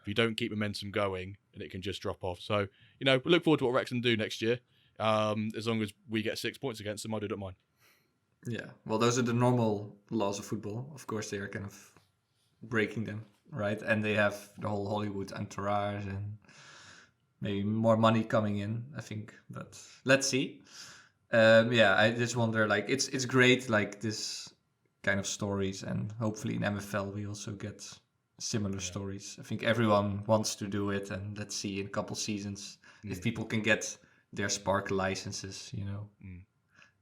if you don't keep momentum going, and it can just drop off. So look forward to what Wrexham do next year. As long as we get 6 points against them, I don't mind. Yeah, well, those are the normal laws of football. Of course, they are kind of breaking them, right? And they have the whole Hollywood entourage and maybe more money coming in, I think. But let's see. I just wonder, it's great, this kind of stories, and hopefully in MFL we also get similar stories. I think everyone wants to do it, and let's see in a couple seasons if people can get their Spark licenses,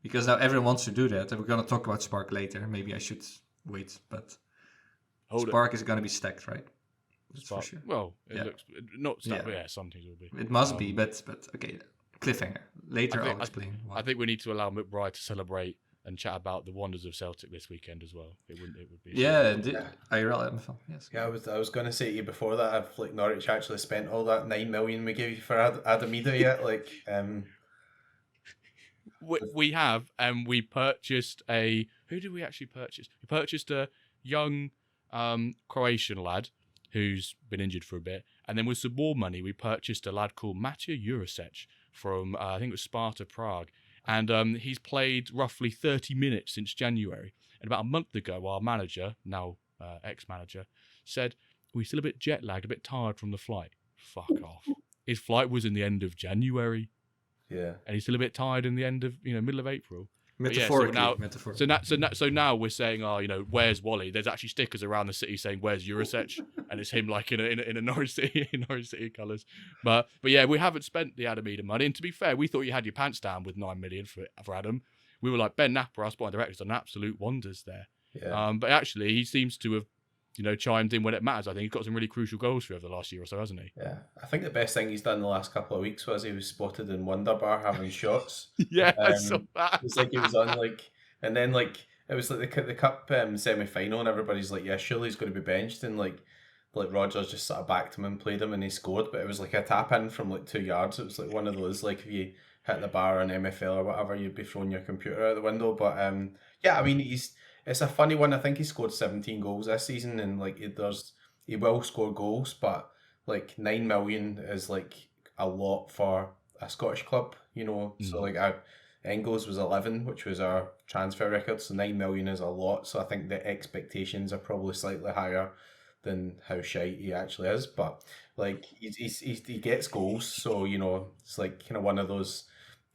because now everyone wants to do that, and we're going to talk about Spark later. Maybe I should wait, but Spark is going to be stacked, right? That's Spark, for sure. Well, it looks not stacked, but some things will be. It must be, but okay. Cliffhanger. Later I'll explain why. I think we need to allow McBride to celebrate and chat about the wonders of Celtic this weekend as well. It would be. IRL MFL. Yes. Yeah, I was going to say to you before that, if Norwich actually spent all that 9 million we gave you for Adamida yet, we have, and we purchased who did we actually purchase? We purchased a young Croatian lad who's been injured for a bit, and then with some more money we purchased a lad called Matija Jurisic from I think it was Sparta Prague, and he's played roughly 30 minutes since January. And about a month ago, our manager, now ex-manager, said, we're still a bit jet lagged, a bit tired from the flight. Fuck off. His flight was in the end of January. Yeah. And he's still a bit tired in the end of middle of April. Metaphorically. So now we're saying, where's Wally? There's actually stickers around the city saying, where's Jurisic? And it's him in a Norwich City colours. But yeah, we haven't spent the Adamida money. And to be fair, we thought you had your pants down with 9 million for Adam. We were like, Ben Napper, our sporting director, has done absolute wonders there. Yeah. But actually, he seems to have chimed in when it matters. I think he's got some really crucial goals for over the last year or so, hasn't he? Yeah. I think the best thing he's done the last couple of weeks was he was spotted in Wonder Bar having shots. Yeah, I saw that. It was like he was on and then it was like the cup semi-final, and everybody's like, yeah, surely he's going to be benched, and like Rodgers just sort of backed him and played him, and he scored, but it was like a tap in from 2 yards. It was like one of those, if you hit the bar on MFL or whatever, you'd be throwing your computer out the window. But I mean, it's a funny one. I think he scored 17 goals this season, and he will score goals, but 9 million is a lot for a Scottish club, So Engels was 11, which was our transfer record. So 9 million is a lot. So I think the expectations are probably slightly higher than how shite he actually is. But like he gets goals, so you know it's like kind of one of those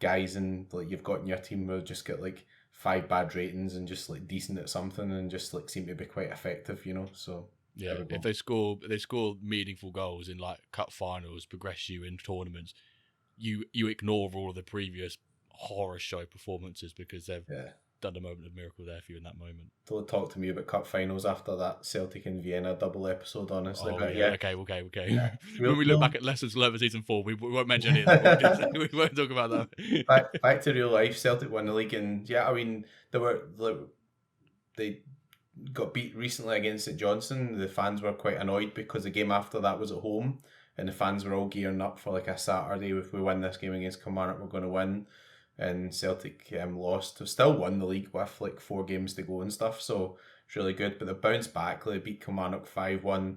guys and like you've got in your team who just get like 5 bad ratings and just like decent at something and just like seem to be quite effective, you know. So yeah, if they score meaningful goals in like cup finals, progress you in tournaments, you ignore all of the previous horror show performances because they've done a moment of miracle there for you in that moment. Don't talk to me about cup finals after that Celtic and Vienna double episode, honestly. Oh, but yeah. Okay. Yeah. When we look back at lessons learned for season 4, we won't mention any of that. We won't talk about that. back to real life. Celtic won the league, and yeah, I mean they got beat recently against St Johnstone. The fans were quite annoyed because the game after that was at home, and the fans were all gearing up for like a Saturday. If we win this game against Kilmarnock, we're going to win. And Celtic lost. They still won the league with like 4 games to go and stuff, so it's really good. But they bounced back. They beat Kilmarnock 5-1,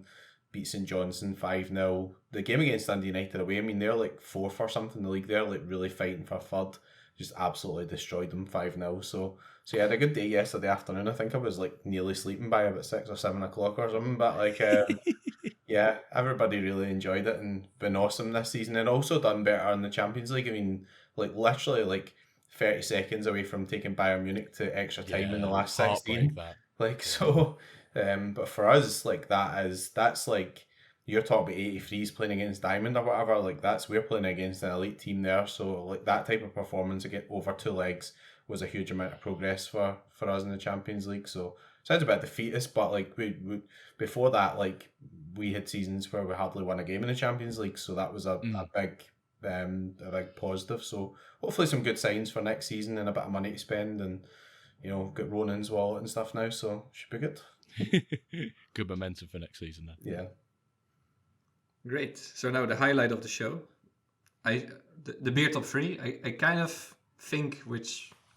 beat St Johnstone 5-0. The game against Dundee United away, I mean, they're like 4th or something in the league. They're like really fighting for 3rd. Just absolutely destroyed them 5-0. So yeah, I had a good day yesterday afternoon. I think I was like nearly sleeping by about 6 or 7 o'clock or something. But like, yeah, everybody really enjoyed it and been awesome this season, and also done better in the Champions League. I mean, like literally like 30 seconds away from taking Bayern Munich to extra time in the last 16. Like so, but for us, like that's like you're talking about 83s playing against Diamond or whatever. Like we're playing against an elite team there. So like that type of performance to get over 2 legs was a huge amount of progress for us in the Champions League. So sounds a bit defeatist, but like we before that, like we had seasons where we hardly won a game in the Champions League. So that was a big positive. So hopefully some good signs for next season and a bit of money to spend, and you know, got Ronan's wallet and stuff now, so should be good. Good momentum for next season then. Yeah. Great. So now the highlight of the show. The beer top 3. I kind of think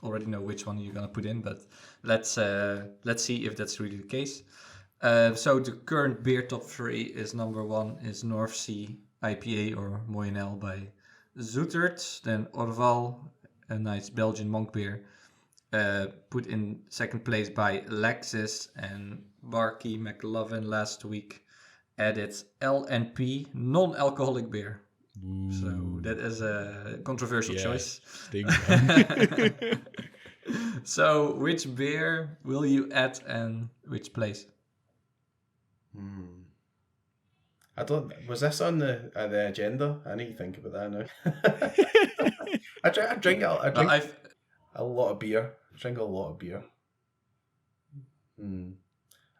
already know which one you're gonna put in, but let's see if that's really the case. So the current beer top 3 is number 1 is North Sea IPA or Moyenel by Zoetert. Then Orval, a nice Belgian monk beer, put in second place by Lexus, and Barkey McLovin last week added LNP, non-alcoholic beer. Ooh. So that is a controversial choice. So which beer will you add and which place? Was this on the agenda? I need to think about that now. I drink a lot of beer. I drink a lot of beer.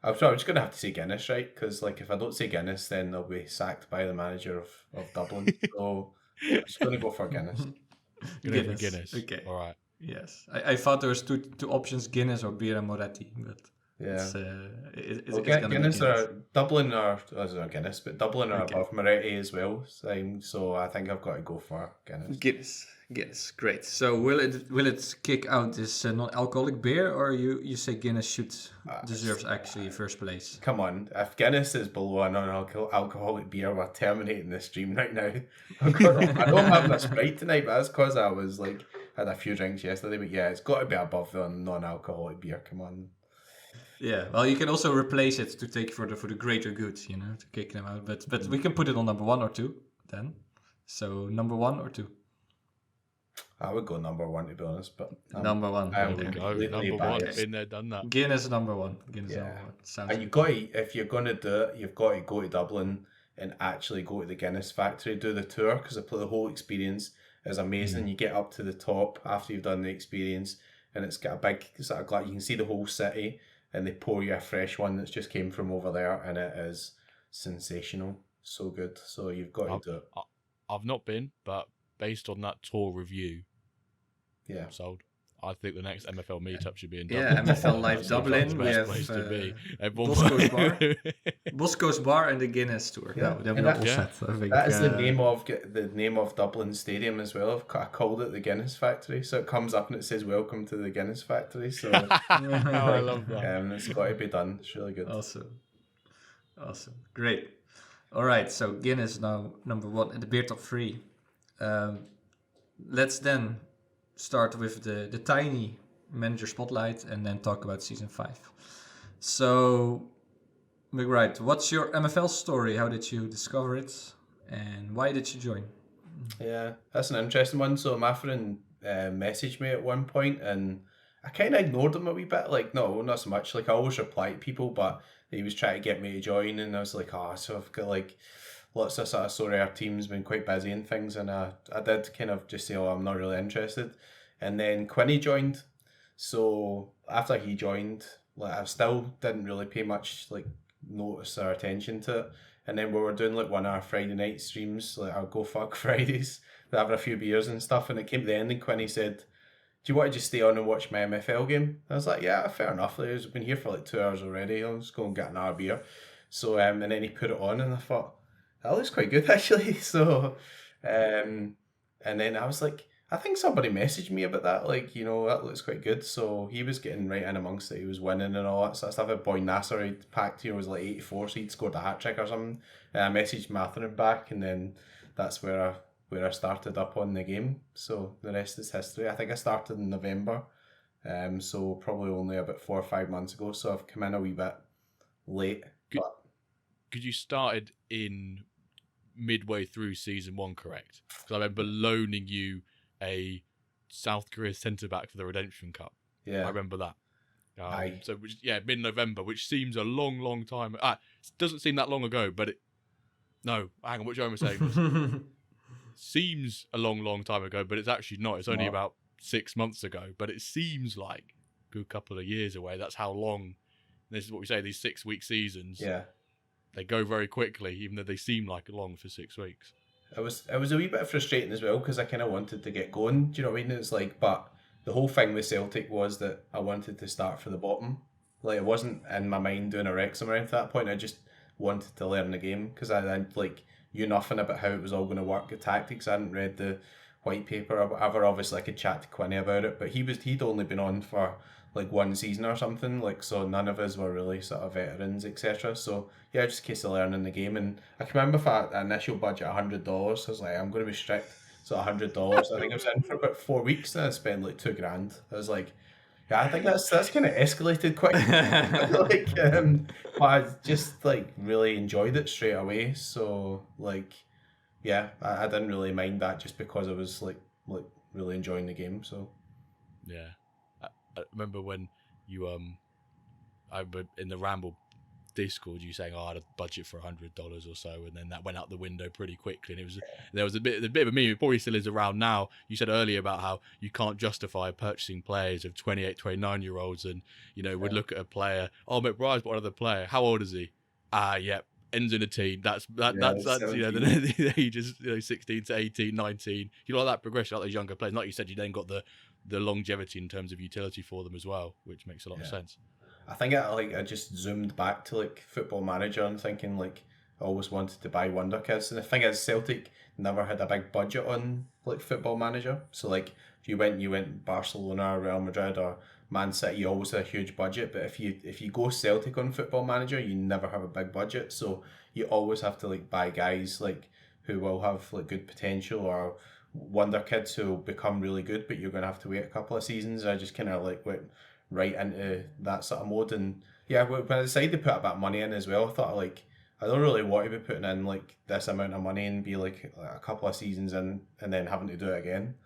I'm just going to have to say Guinness, right? Because like if I don't say Guinness, then I'll be sacked by the manager of Dublin. So I'm just going to go for Guinness. Guinness. Okay. All right. Yes. I thought there was two options, Guinness or Birra Moretti, but yeah. It's Guinness are Dublin are Guinness, but Dublin are above Moretti as well. So I think I've got to go for Guinness. Guinness, great. So will it kick out this non-alcoholic beer, or you say Guinness deserves actually first place? Come on, if Guinness is below a non-alcoholic beer, we're terminating the stream right now. I know I'm having a Sprite tonight, but that's because I was like had a few drinks yesterday. But yeah, it's got to be above the non-alcoholic beer. Come on. Yeah, well, you can also replace it to take for the greater good, to kick them out. But we can put it on number 1 or 2 then. So number 1 or 2. I would go number 1 to be honest, but number 1. There we go. Number 1. Been there, done that. Guinness number 1. Guinness number 1. Sounds and if you're going to do it, you've got to go to Dublin and actually go to the Guinness factory, do the tour, because the whole experience is amazing. You get up to the top after you've done the experience, and it's got a big sort of glass. You can see the whole city, and they pour you a fresh one that's just came from over there, and it is sensational. So good. So you've got to do it. I've not been, but based on that tour review, yeah, I'm sold. I think the next MFL meetup should be in Dublin. Yeah, MFL Live Dublin. We have place to be. Bosco's Bar and the Guinness Tour. Yeah. That's the name of Dublin Stadium as well. I called it the Guinness Factory, so it comes up and it says "Welcome to the Guinness Factory." So I love that. It's got to be done. It's really good. Awesome, great. All right, so Guinness now number 1 and the beer top 3. Let's then start with the tiny manager spotlight and then talk about season 5. So, McBride, what's your MFL story? How did you discover it? And why did you join? Yeah, that's an interesting one. So my friend messaged me at one point, and I kind of ignored him a wee bit. Like, no, not so much. Like, I always reply to people, but he was trying to get me to join, and I was like, oh, so I've got like lots of sort of, sorry, our team's been quite busy and things, and I did kind of just say, oh, I'm not really interested. And then Quinny joined. So after he joined, like, I still didn't really pay much like notice or attention to it. And then we were doing like one of our Friday night streams, like our Go Fuck Fridays, having a few beers and stuff. And it came to the end, and Quinny said, do you want to just stay on and watch my MFL game? I was like, yeah, fair enough. Like, I've been here for like 2 hours already. I'll just go and get another beer. So, and then he put it on, and I thought, that looks quite good actually. So, and then I was like, I think somebody messaged me about that, like, you know, that looks quite good. So he was getting right in amongst it. He was winning and all that sort of stuff. At Boy Nasser, he'd packed, was like 84, so he'd scored a hat trick or something. And I messaged Matherin back, and then that's where I started up on the game. So the rest is history. I think I started in November, so probably only about 4 or 5 months ago. So I've come in a wee bit late. Because you started in midway through season 1, correct? Because I remember loaning you a South Korea centre back for the Redemption Cup. Yeah, I remember that. Aye. So mid-November, which seems a long time. It doesn't seem that long ago, but no, hang on, what Joe was saying seems a long time ago, but it's actually not. It's only about 6 months ago, but it seems like a good couple of years away. That's how long. This is what we say. These 6-week seasons. Yeah. They go very quickly, even though they seem like long for 6 weeks. It was a wee bit frustrating as well, because I kind of wanted to get going. Do you know what I mean? It's like, but the whole thing with Celtic was that I wanted to start for the bottom. Like, it wasn't in my mind doing a Wrexham or anything at that point. I just wanted to learn the game, because I like knew nothing about how it was all going to work, the tactics. I hadn't read the white paper or whatever. Obviously, I could chat to Quinny about it, but he'd only been on for like 1 season or something, like, so none of us were really sort of veterans, etc. So yeah, just a case of learning the game. And I can remember for an initial budget $100, I was like, I'm going to be strict. So $100. I think I was in for about 4 weeks, and I spent like $2,000. I was like, yeah, I think that's kind of escalated quite like, but I just like really enjoyed it straight away. So like, yeah, I didn't really mind that, just because I was like really enjoying the game. So yeah, I remember when you I remember in the Ramble Discord you saying, I had a budget for $100 or so, and then that went out the window pretty quickly. And there was a bit of a meme. It probably still is around now. You said earlier about how you can't justify purchasing players of 28, 29-year-olds, and would look at a player. Oh, McBride's got another player. How old is he? Yeah, ends in a teen. That's the ages 16 to 18, 19. You like that progression, like those younger players. Like you said, you then got the longevity in terms of utility for them as well, which makes a lot of sense. I think I just zoomed back to like Football Manager and thinking like I always wanted to buy WenDirkCast. And the thing is, Celtic never had a big budget on like Football Manager. So like if you went Barcelona, Real Madrid, or Man City, you always had a huge budget. But if you go Celtic on Football Manager, you never have a big budget. So you always have to like buy guys like who will have like good potential, or wonder kids who will become really good, but you're going to have to wait a couple of seasons. I just kind of like went right into that sort of mode. And yeah, when I decided to put a bit of money in as well, I thought like, I don't really want to be putting in like this amount of money and be like a couple of seasons in and then having to do it again,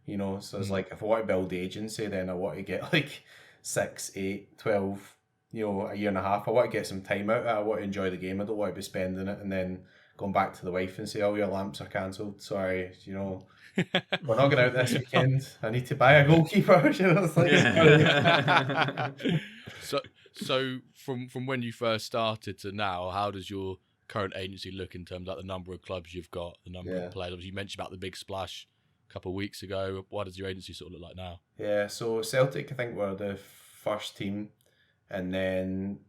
so it's like, if I want to build the agency, then I want to get like 6, 8, 12, a year and a half. I want to get some time out of it. I want to enjoy the game. I don't want to be spending it and then going back to the wife and say, oh, your lamps are cancelled, sorry, we're not going out this weekend. I need to buy a goalkeeper. It's like, So from when you first started to now, how does your current agency look in terms of the number of clubs you've got, the number of players? You mentioned about the big splash a couple of weeks ago. What does your agency sort of look like now? Yeah, so Celtic, I think, were the first team, and then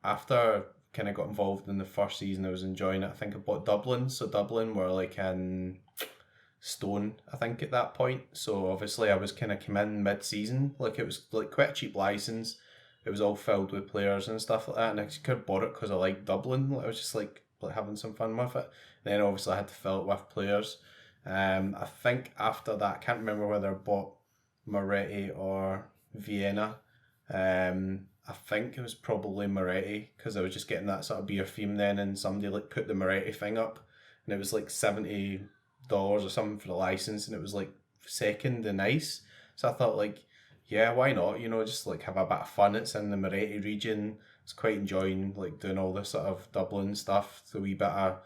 after kind of got involved in the first season, I was enjoying it. I think I bought Dublin. So Dublin were like in Stone, I think, at that point. So obviously I was kind of come in mid-season. Like, it was like quite a cheap license. It was all filled with players and stuff like that, and I just could have bought it because I liked Dublin. I was just like having some fun with it. And then obviously I had to fill it with players. I think after that, I can't remember whether I bought Moretti or Vienna. I think it was probably Moretti because I was just getting that sort of beer theme then, and somebody like put the Moretti thing up, and it was like $70 or something for the license, and it was like second and ice. So I thought like, yeah, why not? You know, just like have a bit of fun. It's in the Moretti region. I was quite enjoying like doing all this sort of Dublin stuff, the wee bit of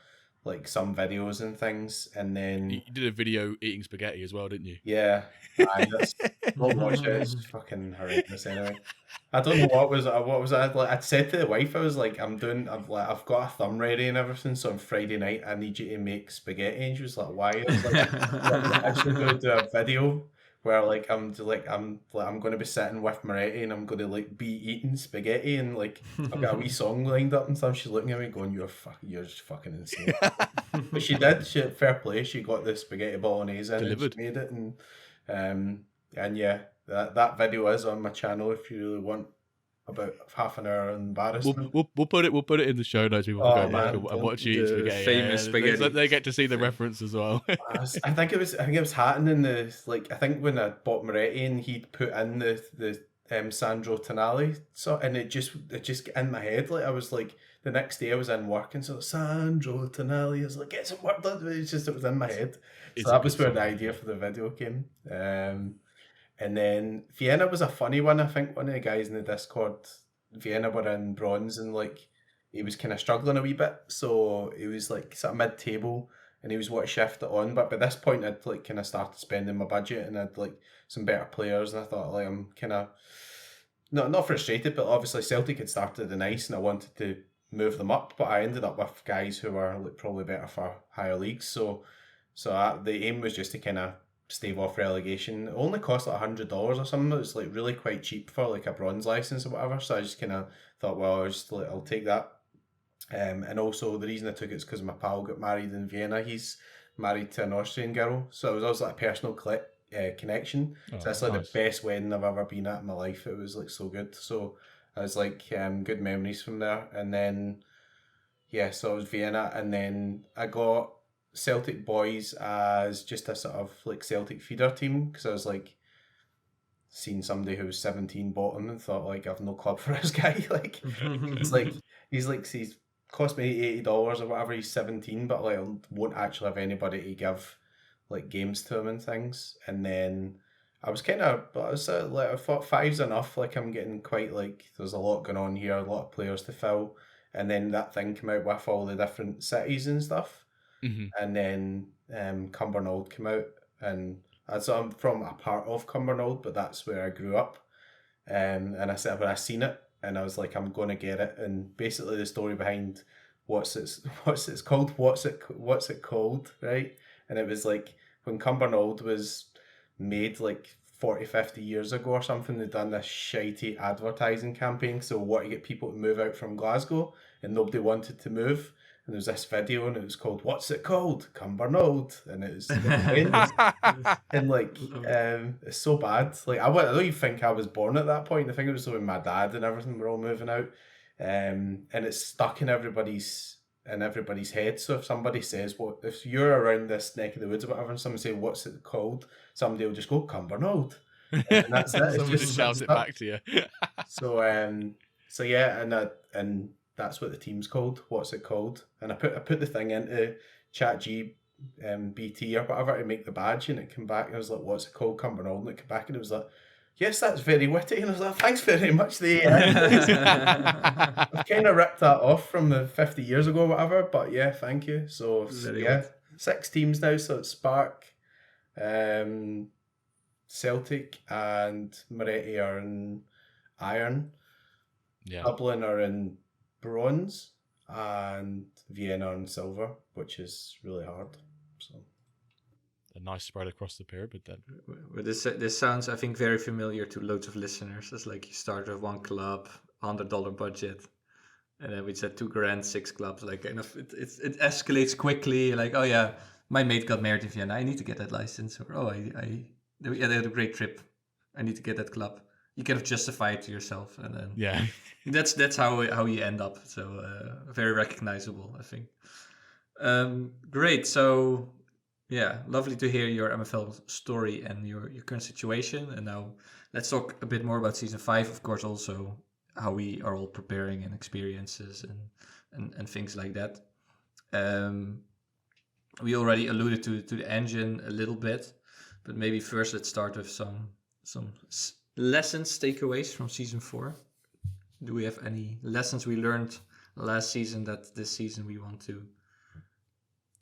like some videos and things, and then You did a video eating spaghetti as well, didn't you? yeah, don't watch it. It's fucking horrendous anyway. I don't know what was I like. I'd said to the wife, I was like, I've got a thumb ready and everything. So on Friday night, I need you to make spaghetti. And she was like, why? I was like, I'm actually going to do a video where like I'm going to be sitting with Moretti and I'm going to like be eating spaghetti and like I've got a wee song lined up and stuff. She's looking at me going, you're just fucking insane. But she did. Fair play. She got the spaghetti bolognese in and she made it, and yeah, that video is on my channel if you really want about half an hour embarrassment. We'll put it in the show notes. People can go back and watch you eat spaghetti. Famous spaghetti. They get to see the reference as well. I think it was Hatton in the like. I think when I bought Moretti and he'd put in the Sandro Tonali, so and it just in my head. Like I was like the next day I was in work and so Sandro Tonali. I was like, get some work done. It was in my head. So that was where the idea for the video came. And then Vienna was a funny one. I think one of the guys in the Discord, Vienna were in bronze and like he was kind of struggling a wee bit. So he was like sort of mid-table and he was what shift it on. But by this point I'd like kind of started spending my budget and I'd like some better players and I thought like I'm kind of not frustrated, but obviously Celtic had started the nice and I wanted to move them up. But I ended up with guys who were like probably better for higher leagues. So the aim was just to kind of stave off relegation. It only cost like $100 or something. It was like really quite cheap for like a bronze license or whatever. So I just kind of thought, well, I'll take that. And also the reason I took it is because my pal got married in Vienna. He's married to an Austrian girl, so it was also like a personal connection. So that's like nice. The best wedding I've ever been at in my life. It was like so good. So I was like good memories from there. And then yeah, so it was Vienna, and then I got Celtic boys as just a sort of like Celtic feeder team because I was like seeing somebody who was 17 bought him and thought like I've no club for this guy. Like he's cost me $80 or whatever. He's 17, but like I won't actually have anybody to give like games to him and things. And then I was like I thought 5's enough. Like I'm getting quite like there's a lot going on here, a lot of players to fill. And then that thing came out with all the different cities and stuff. Mm-hmm. And then Cumbernauld came out, and so I'm from a part of Cumbernauld, but that's where I grew up. And I said when I seen it, and I was like, I'm going to get it. And basically the story behind what's it called, right? And it was like when Cumbernauld was made like 40, 50 years ago or something, they'd done this shitey advertising campaign. So what to get people to move out from Glasgow, and nobody wanted to move. And there was this video, and it was called "What's it called?" Cumbernauld, and it was and like it's so bad. Like I don't even think I was born at that point. I think it was when my dad and everything were all moving out, and it's stuck in everybody's head. So if somebody says if you're around this neck of the woods or whatever, and someone say "What's it called?" somebody will just go Cumbernauld, and that's it. Somebody just shouts it back to you. So yeah, and that's what the team's called. What's it called? And I put the thing into BT or whatever to make the badge, and it came back. And I was like, "What's it called?" Cumbernauld, and it came back, and it was like, "Yes, that's very witty." And I was like, "Thanks very much." I've kind of ripped that off from the 50 years ago, or whatever. But yeah, thank you. So good. 6 teams now. So it's Spark, Celtic, and Moretti are in iron. Yeah. Dublin are in bronze, and Vienna and silver, which is really hard. So a nice spread across the pyramid then. Well, this sounds, I think, very familiar to loads of listeners. It's like you start with one club, $100 budget, and then we said $2,000, 6 clubs. Like, and it escalates quickly. Like, oh yeah, my mate got married in Vienna. I need to get that license. Or they had a great trip. I need to get that club. You kind of justify it to yourself, and then yeah, that's how you end up. So very recognizable, I think. Great. So Yeah, lovely to hear your MFL story and your current situation. And now let's talk a bit more about season 5, of course, also how we are all preparing and experiences and things like that. Um, we already alluded to the engine a little bit, but maybe first let's start with some lessons, takeaways from season 4. Do we have any lessons we learned last season that this season we want to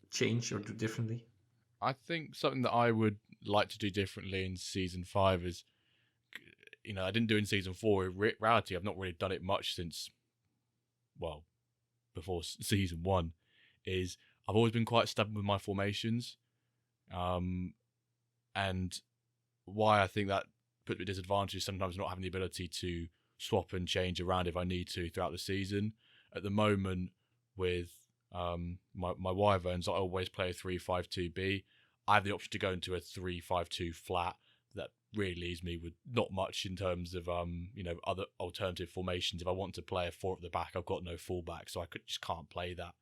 change or do differently? I think something that I would like to do differently in season 5 is, I didn't do in season 4. In reality, I've not really done it much since, well, before season 1. Is I've always been quite stubborn with my formations, and why I think that puts me at disadvantage is sometimes not having the ability to swap and change around if I need to throughout the season. At the moment, with my Wyverns, I always play a 3-5-2-B. I have the option to go into a 3-5-2 flat. That really leaves me with not much in terms of other alternative formations. If I want to play a 4 at the back, I've got no fullback, so I just can't play that.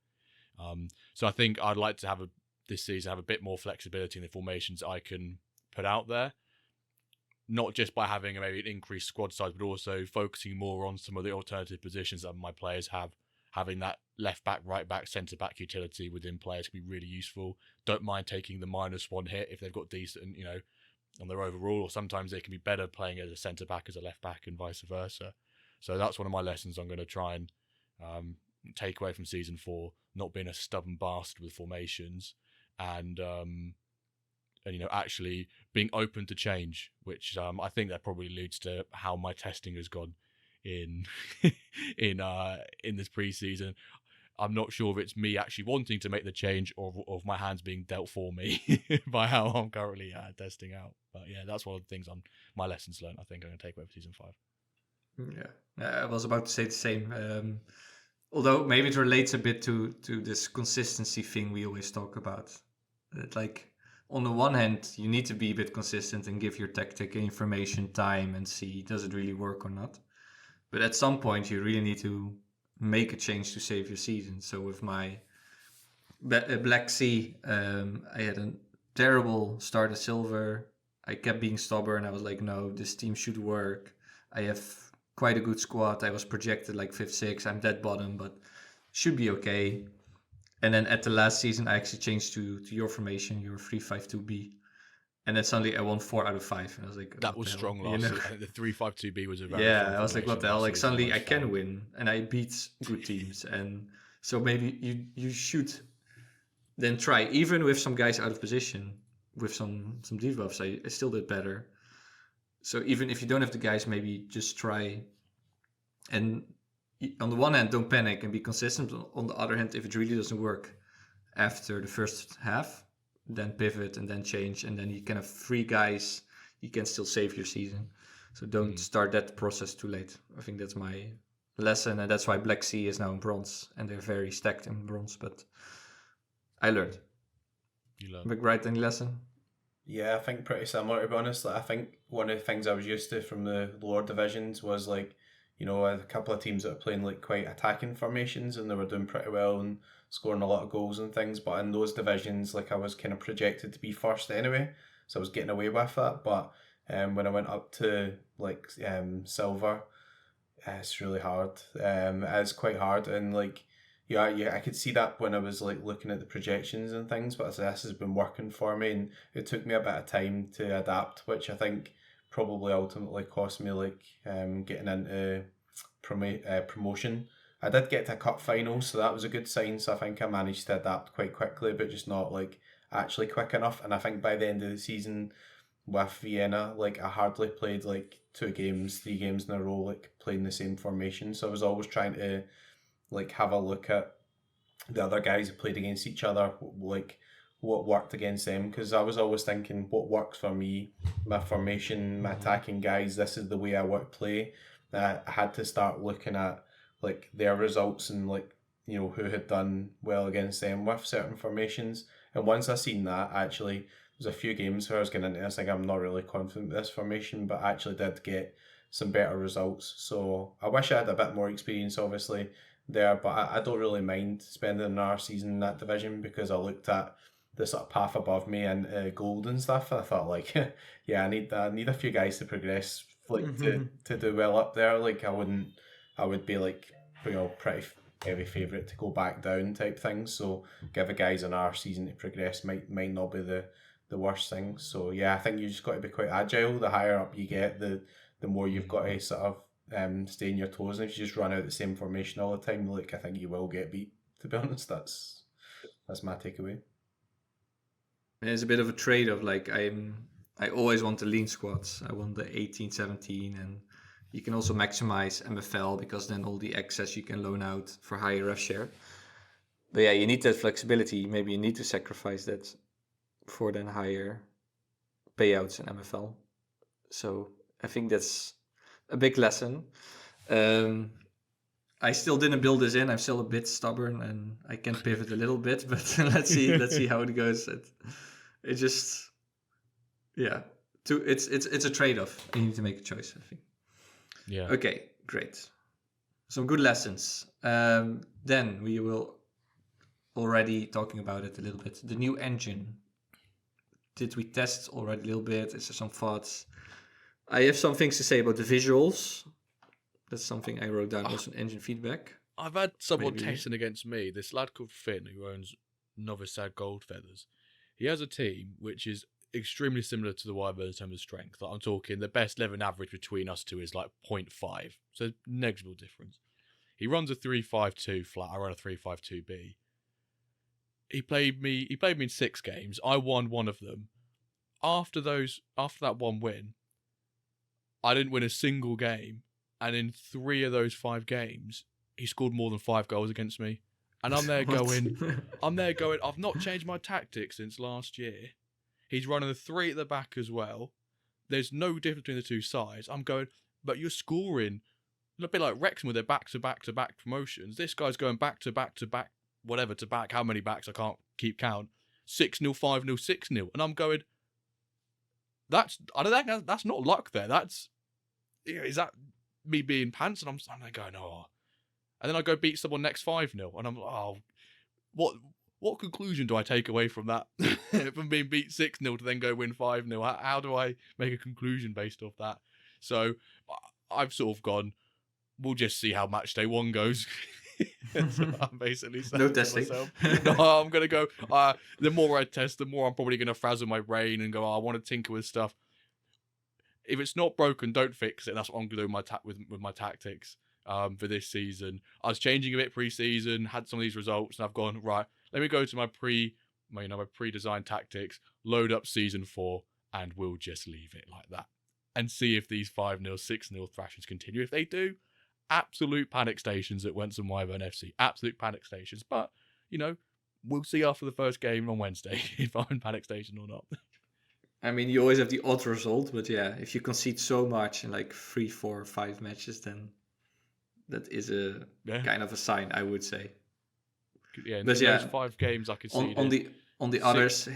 So I think I'd like to this season have a bit more flexibility in the formations I can put out there. Not just by having maybe an increased squad size, but also focusing more on some of the alternative positions that my players have. Having that left back, right back, centre back utility within players can be really useful. Don't mind taking the -1 hit if they've got decent, on their overall, or sometimes they can be better playing as a centre back, as a left back, and vice versa. So that's one of my lessons I'm going to try and take away from season 4, not being a stubborn bastard with formations, and actually being open to change, which I think that probably leads to how my testing has gone in in this preseason. I'm not sure if it's me actually wanting to make the change or of my hands being dealt for me by how I'm currently testing out. But yeah, that's one of the things on my lessons learned. I think I'm going to take away for season 5. Yeah, I was about to say the same. Although maybe it relates a bit to this consistency thing we always talk about. That, like, on the one hand, you need to be a bit consistent and give your tactic and information time and see does it really work or not. But at some point, you really need to make a change to save your season. So with my Black Sea, I had a terrible start at silver. I kept being stubborn. I was like, no, this team should work. I have quite a good squad. I was projected like 5th, 6th. I'm dead bottom, but should be okay. And then at the last season, I actually changed to your formation, your 3-5-2-B. And then suddenly I won 4 out of 5. And I was like, that was strong last season. I think the 3-5-2-B was a very I was like, what the hell? Like, suddenly I can win and I beat good teams. And so maybe you should then try, even with some guys out of position, with some debuffs, I still did better. So even if you don't have the guys, maybe just try. And on the one hand, don't panic and be consistent. On the other hand, if it really doesn't work after the first half, then pivot and then change. And then you can have 3 guys, you can still save your season. So don't start that process too late. I think that's my lesson. And that's why Black Sea is now in bronze. And they're very stacked in bronze. But I learned. You learned. McBride, any lesson? Yeah, I think pretty similar, to be honest. Like, I think one of the things I was used to from the lower divisions was like, a couple of teams that were playing like quite attacking formations and they were doing pretty well and scoring a lot of goals and things. But in those divisions, like, I was kind of projected to be first anyway, so I was getting away with that. But when I went up to like silver, it's really hard. It's quite hard, and like, I could see that when I was like looking at the projections and things. But this has been working for me, and it took me a bit of time to adapt, which I think probably ultimately cost me like getting into promotion. I did get to a cup final, so that was a good sign. So I think I managed to adapt quite quickly, but just not like actually quick enough. And I think by the end of the season with Vienna, like, I hardly played like 3 games in a row, like playing the same formation. So I was always trying to like have a look at the other guys who played against each other, like what worked against them, because I was always thinking what works for me, my formation, my attacking guys, this is the way I want to play. I had to start looking at like their results and like, who had done well against them with certain formations. And once I seen that, actually there's a few games where I was getting into this, like, I'm not really confident with this formation, but I actually did get some better results. So I wish I had a bit more experience obviously there, but I don't really mind spending another season in that division, because I looked at the sort of path above me and gold and stuff. I thought like, yeah, I need a few guys to progress, like to do well up there. Like I would be like, pretty heavy favourite to go back down type thing. So give the guys in our season to progress might not be the worst thing. So yeah, I think you just got to be quite agile. The higher up you get, the more you've got to sort of stay on your toes. And if you just run out the same formation all the time, like I think you will get beat. To be honest, that's my takeaway. It's a bit of a trade-off. Like I always want the lean squads. I want the 18, 17, and you can also maximize MFL because then all the excess you can loan out for higher ref share. But yeah, you need that flexibility. Maybe you need to sacrifice that for then higher payouts in MFL. So I think that's a big lesson. I still didn't build this in. I'm still a bit stubborn and I can pivot a little bit, but let's see how it goes. It just, yeah, it's a trade-off. You need to make a choice, I think. Yeah. Okay, great. Some good lessons. Then we will already talking about it a little bit. The new engine. Did we test already a little bit? Is there some thoughts? I have some things to say about the visuals. That's something I wrote down also in engine feedback. I've had someone testing against me. This lad called Finn, who owns Novice Sad Gold Feathers. He has a team which is extremely similar to the Wyvern in terms of strength. Like I'm talking the best 11 average between us two is like 0.5. So negligible difference. He runs a 3-5-2 flat. I run a 3-5-2B. He played me in 6 games. I won one of them. After that one win, I didn't win a single game. And in 3 of those 5 games, he scored more than 5 goals against me. And I'm there going, I've not changed my tactics since last year. He's running the 3 at the back as well. There's no difference between the two sides. I'm going, but you're scoring a bit like Wrexham with their back-to-back promotions. This guy's going back-to-back, whatever to back, how many backs, I can't keep count. 6-0, 5-0, 6-0. And I'm going, that's not luck there. Is that me being pants? And I'm like going, oh. And then I go beat someone next 5-0. And I'm like, oh, what conclusion do I take away from that? From being beat 6-0 to then go win 5-0? How do I make a conclusion based off that? So I've sort of gone, we'll just see how match day 1 goes. That's what I'm basically saying. No testing. No, I'm going to go, the more I test, the more I'm probably going to frazzle my brain and go, I want to tinker with stuff. If it's not broken, don't fix it. That's what I'm going to do with my tactics for this season. I was changing a bit pre-season, had some of these results, and I've gone, right, let me go to my pre-designed tactics, load up season 4, and we'll just leave it like that. And see if these 5-0, 6-0 thrashings continue. If they do, absolute panic stations at Wentz and Wyvern FC. Absolute panic stations. But, we'll see after the first game on Wednesday if I'm in panic station or not. I mean, you always have the odd result, but yeah, if you concede so much in like 3, 4, 5 matches, then that is a kind of a sign, I would say. Yeah, in those 5 games I conceded. On the others.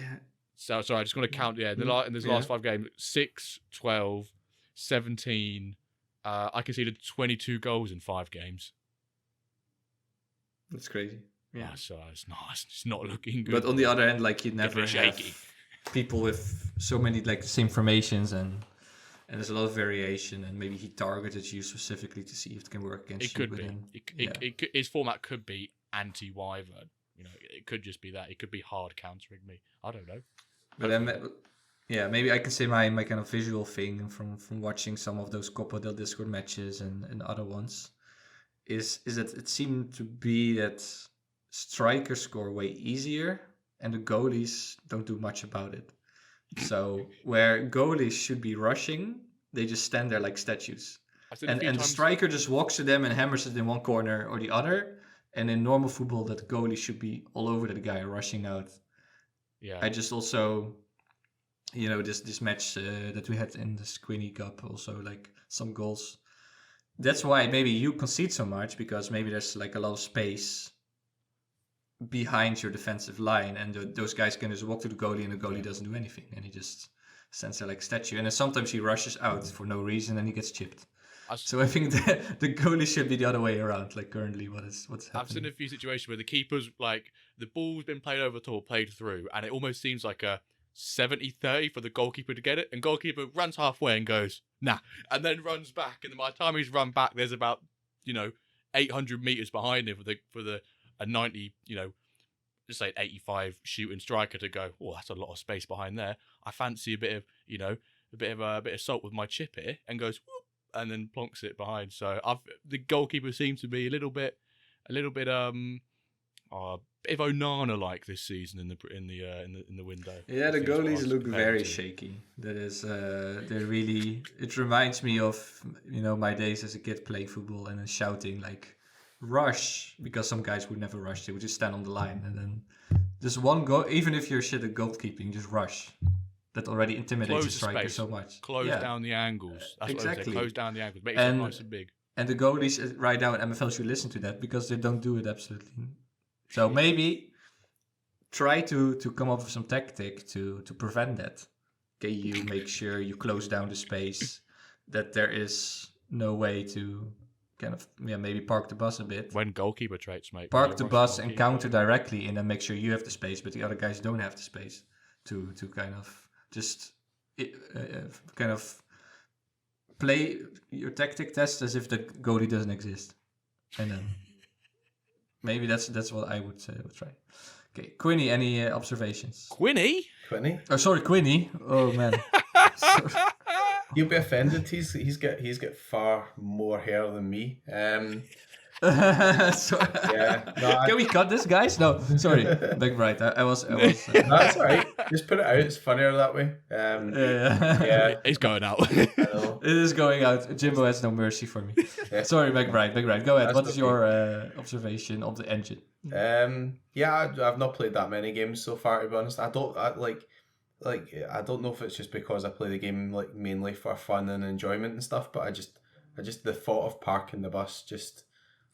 So sorry, I just want to count. Yeah, in the last 5 games, 6, 12, 17. I conceded 22 goals in 5 games. That's crazy. Yeah, so it's not looking good. But on the other hand, like you never have shaky. People with so many like the same formations and there's a lot of variation, and maybe he targeted you specifically to see if it can work against you. It could be. His format could be anti-Wyvern. It could just be that. It could be hard countering me. I don't know. But then, yeah, maybe I can say my kind of visual thing from watching some of those Copa del Discord matches and other ones is that it seemed to be that strikers score way easier and the goalies don't do much about it. So where goalies should be rushing, they just stand there like statues. And the striker just walks to them and hammers it in one corner or the other. And in normal football, that goalie should be all over that guy rushing out. Yeah. I just also, this match that we had in the Squinny Cup, also like some goals. That's why maybe you concede so much, because maybe there's like a lot of space behind your defensive line, and those guys can just walk to the goalie, and the goalie doesn't do anything, and he just stands there like a statue. And then sometimes he rushes out for no reason, and he gets chipped. So I think the goalie should be the other way around, like currently what's happening. I've seen a few situations where the keeper's like, the ball's been played over the top, played through, and it almost seems like a 70-30 for the goalkeeper to get it, and goalkeeper runs halfway and goes, nah, and then runs back, and by the time he's run back, there's about, 800 meters behind him for a 90, just say an 85 shooting striker to go, oh, that's a lot of space behind there. I fancy a bit of, a bit of salt with my chip here, and goes, whoop, and then plonks it behind. So the goalkeeper seems to be a little bit bit of Onana like this season in the window. Yeah, the goalies look very shaky. That is, they're really. It reminds me of my days as a kid playing football and then shouting like, "Rush!" because some guys would never rush; they would just stand on the line and then just one goal. Even if you're shit at goalkeeping, just rush. That already intimidates the striker so much. Close down the angles. That's exactly. what I say. Close down the angles. Make it nice and big. And the goalies right now in MFL should listen to that because they don't do it absolutely. So maybe try to come up with some tactic to prevent that. Okay, you make sure you close down the space, that there is no way to kind of maybe park the bus a bit. When goalkeeper traits, mate. Park the bus and counter directly and then make sure you have the space, but the other guys don't have the space to kind of just kind of play your tactic test as if the goalie doesn't exist. And then maybe that's what I would try. Okay, Quinny, any observations? Quinny? Oh, sorry, Quinny. Oh man. You'll be offended. He's got far more hair than me. Can we cut this, guys? No, sorry, McBride. I was. That's all right. Just put it out. It's funnier that way. Yeah, it's going out. I know. It is going out. Jimbo has no mercy for me. Sorry, McBride. Go ahead. What is your observation of the engine? I've not played that many games so far. To be honest, I don't know if it's just because I play the game like mainly for fun and enjoyment and stuff. But I just the thought of parking the bus just.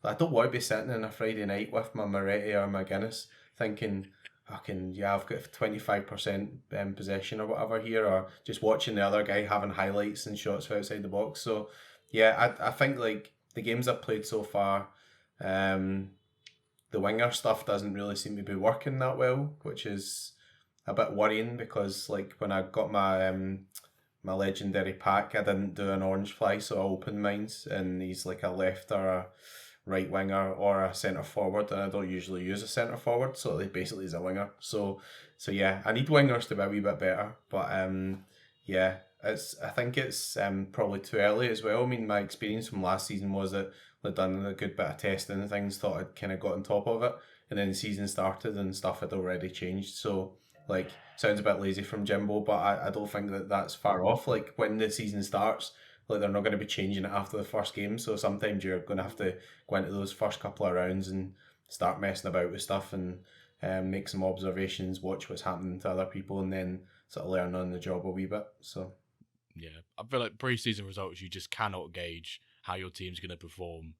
I don't want to be sitting on a Friday night with my Moretti or my Guinness thinking, I've got 25% possession or whatever here, or just watching the other guy having highlights and shots outside the box. So, yeah, I think like the games I've played so far, the winger stuff doesn't really seem to be working that well, which is a bit worrying because like when I got my my legendary pack, I didn't do an orange fly, so I opened mine, and he's like a left or a right winger or a centre forward, and I don't usually use a centre forward, so he basically is a winger. So yeah, I need wingers to be a wee bit better, but I think it's probably too early as well. I mean, my experience from last season was that I'd done a good bit of testing and things, thought I'd kind of got on top of it, and then the season started and stuff had already changed. So like, sounds a bit lazy from Jimbo, but I don't think that's far off. Like when the season starts, like they're not going to be changing it after the first game, so sometimes you're going to have to go into those first couple of rounds and start messing about with stuff and make some observations, watch what's happening to other people, and then sort of learn on the job a wee bit. So yeah, I feel like pre-season results, you just cannot gauge how your team's going to perform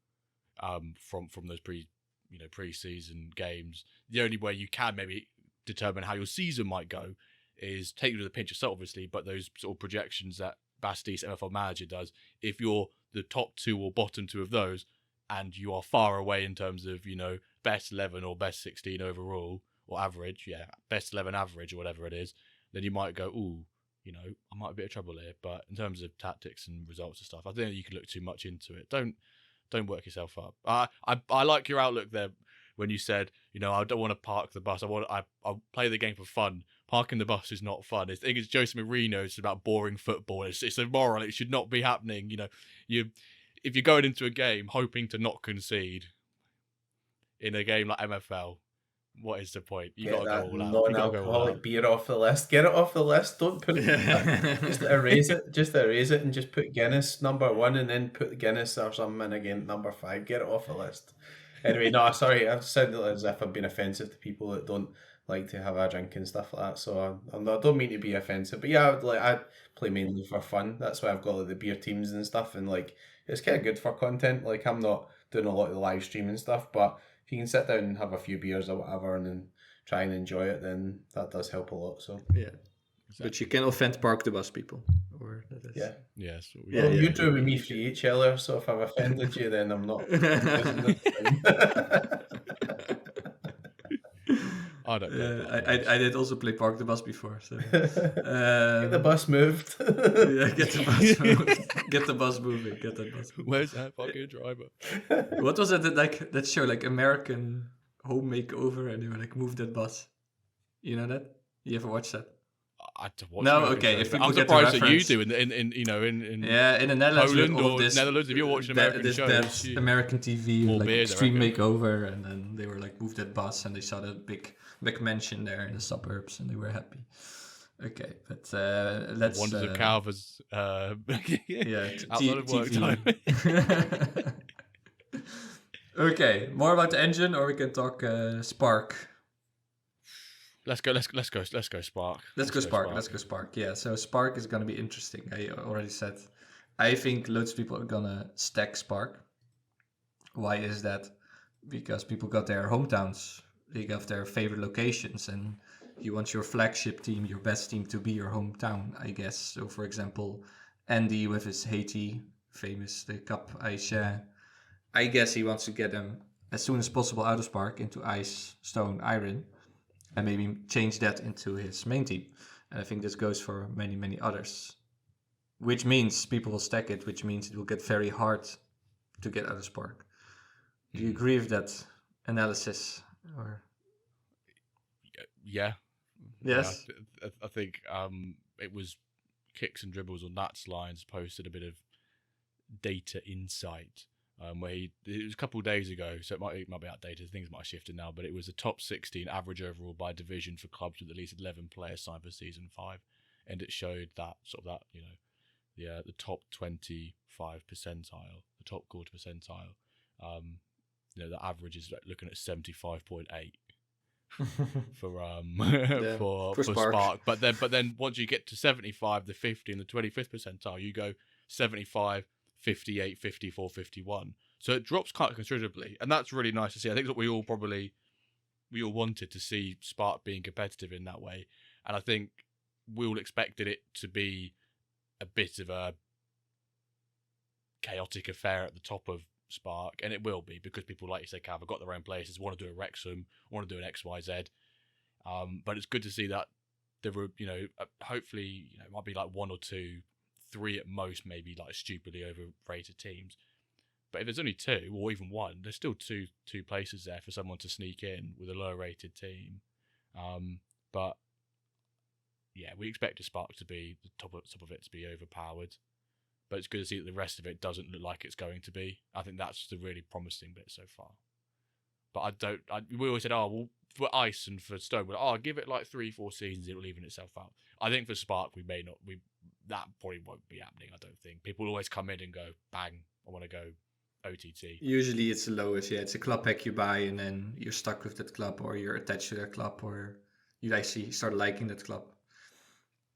from those pre-season games. The only way you can maybe determine how your season might go is take it with a pinch of salt, obviously, but those sort of projections that McBrideAce MFL manager does, if you're the top two or bottom two of those and you are far away in terms of best 11 or best 16 overall or average, best 11 average or whatever it is, then you might go, I might have a bit of trouble here. But in terms of tactics and results and stuff, I think you can look too much into it. Don't work yourself up. I like your outlook there when you said, I don't want to park the bus. I'll play the game for fun. Parking the bus is not fun. I think it's Jose Mourinho. It's about boring football. It's immoral. It should not be happening. If you're going into a game hoping to not concede in a game like MFL, what is the point? You got to go all out. Non-alcoholic beer off the list. Get it off the list. Don't put it. Just erase it. Just erase it and just put Guinness number 1 and then put Guinness or something in again number 5. Get it off the list. Anyway, no, sorry. I've said it as if I've been offensive to people that don't like to have a drink and stuff like that. So I don't mean to be offensive, but yeah, I play mainly for fun. That's why I've got like the beer teams and stuff, and like it's kind of good for content. Like I'm not doing a lot of the live stream and stuff, but if you can sit down and have a few beers or whatever and then try and enjoy it, then that does help a lot. So yeah, exactly. But you can offend park the bus people. Or before. That is... Yeah. Yes. Yeah, Well, yeah. you drew with me free each earlier, so if I've offended you, then I'm not using it. I don't play Park the Bus. I did also play Park the Bus before. So Get the bus moved. yeah, get the bus moved. Get the bus moving. Get that bus moving. Where's that fucking driver? What was it that show, like American Home Makeover, and they were like, move that bus? You know that? You ever watched that? I had to watch No, American okay, shows, if but people I'm get the surprised that you reference. do in Yeah, in the Netherlands, Poland all of or this, Netherlands, if you're watching American this shows, that you- American TV, More like beers, I Extreme reckon. Makeover, and then they were like, move that bus, and they saw that big McMansion there in the suburbs, and they were happy. Okay, but let's... Wonders of Calva's Yeah, outside of work time. TV. Okay, more about the engine, or we can talk Spark. Let's go Spark. Let's go Spark. Yeah, so Spark is going to be interesting. I already said. I think loads of people are going to stack Spark. Why is that? Because people got their hometowns. They got their favorite locations. And you want your flagship team, your best team, to be your hometown, I guess. So, for example, Andy with his Haiti, famous the Cup Aisha. I guess he wants to get them as soon as possible out of Spark into Ice, Stone, Iron. And maybe change that into his main team. And I think this goes for many, many others. Which means people will stack it, which means it will get very hard to get out of Spark. Do you agree with that analysis? Or Yeah. Yes? Yeah, I think it was Kicks and Dribbles on Nat's lines posted a bit of data insight. Where it was a couple of days ago, so it might be outdated. Things might have shifted now, but it was a top 16 average overall by division for clubs with at least 11 players signed for season 5, and it showed that the top 25 percentile, the top quarter percentile, the average is looking at 75.8 for Spark. But then once you get to 75, the 50, and the 25th percentile, you go 75. 58, 54, 51. So it drops quite considerably, and that's really nice to see. I think that we all wanted to see Spark being competitive in that way, and I think we all expected it to be a bit of a chaotic affair at the top of Spark, and it will be because people, like you say, Calva, got their own places, want to do a Wrexham, want to do an XYZ. But it's good to see that there were, hopefully, it might be like 1 or 2. 3 at most, maybe like stupidly overrated teams. But if there's only 2 or even 1, there's still two places there for someone to sneak in with a lower rated team. But yeah, we expect a Spark to be the top of it to be overpowered. But it's good to see that the rest of it doesn't look like it's going to be. I think that's the really promising bit so far. But we always said, well, for Ice and for Stone, give it like 3-4 seasons, it'll even itself out. I think for Spark, that probably won't be happening, I don't think. People always come in and go, bang, I want to go OTT. Usually it's the lowest, yeah. It's a club pack you buy, and then you're stuck with that club, or you're attached to that club, or you actually start liking that club.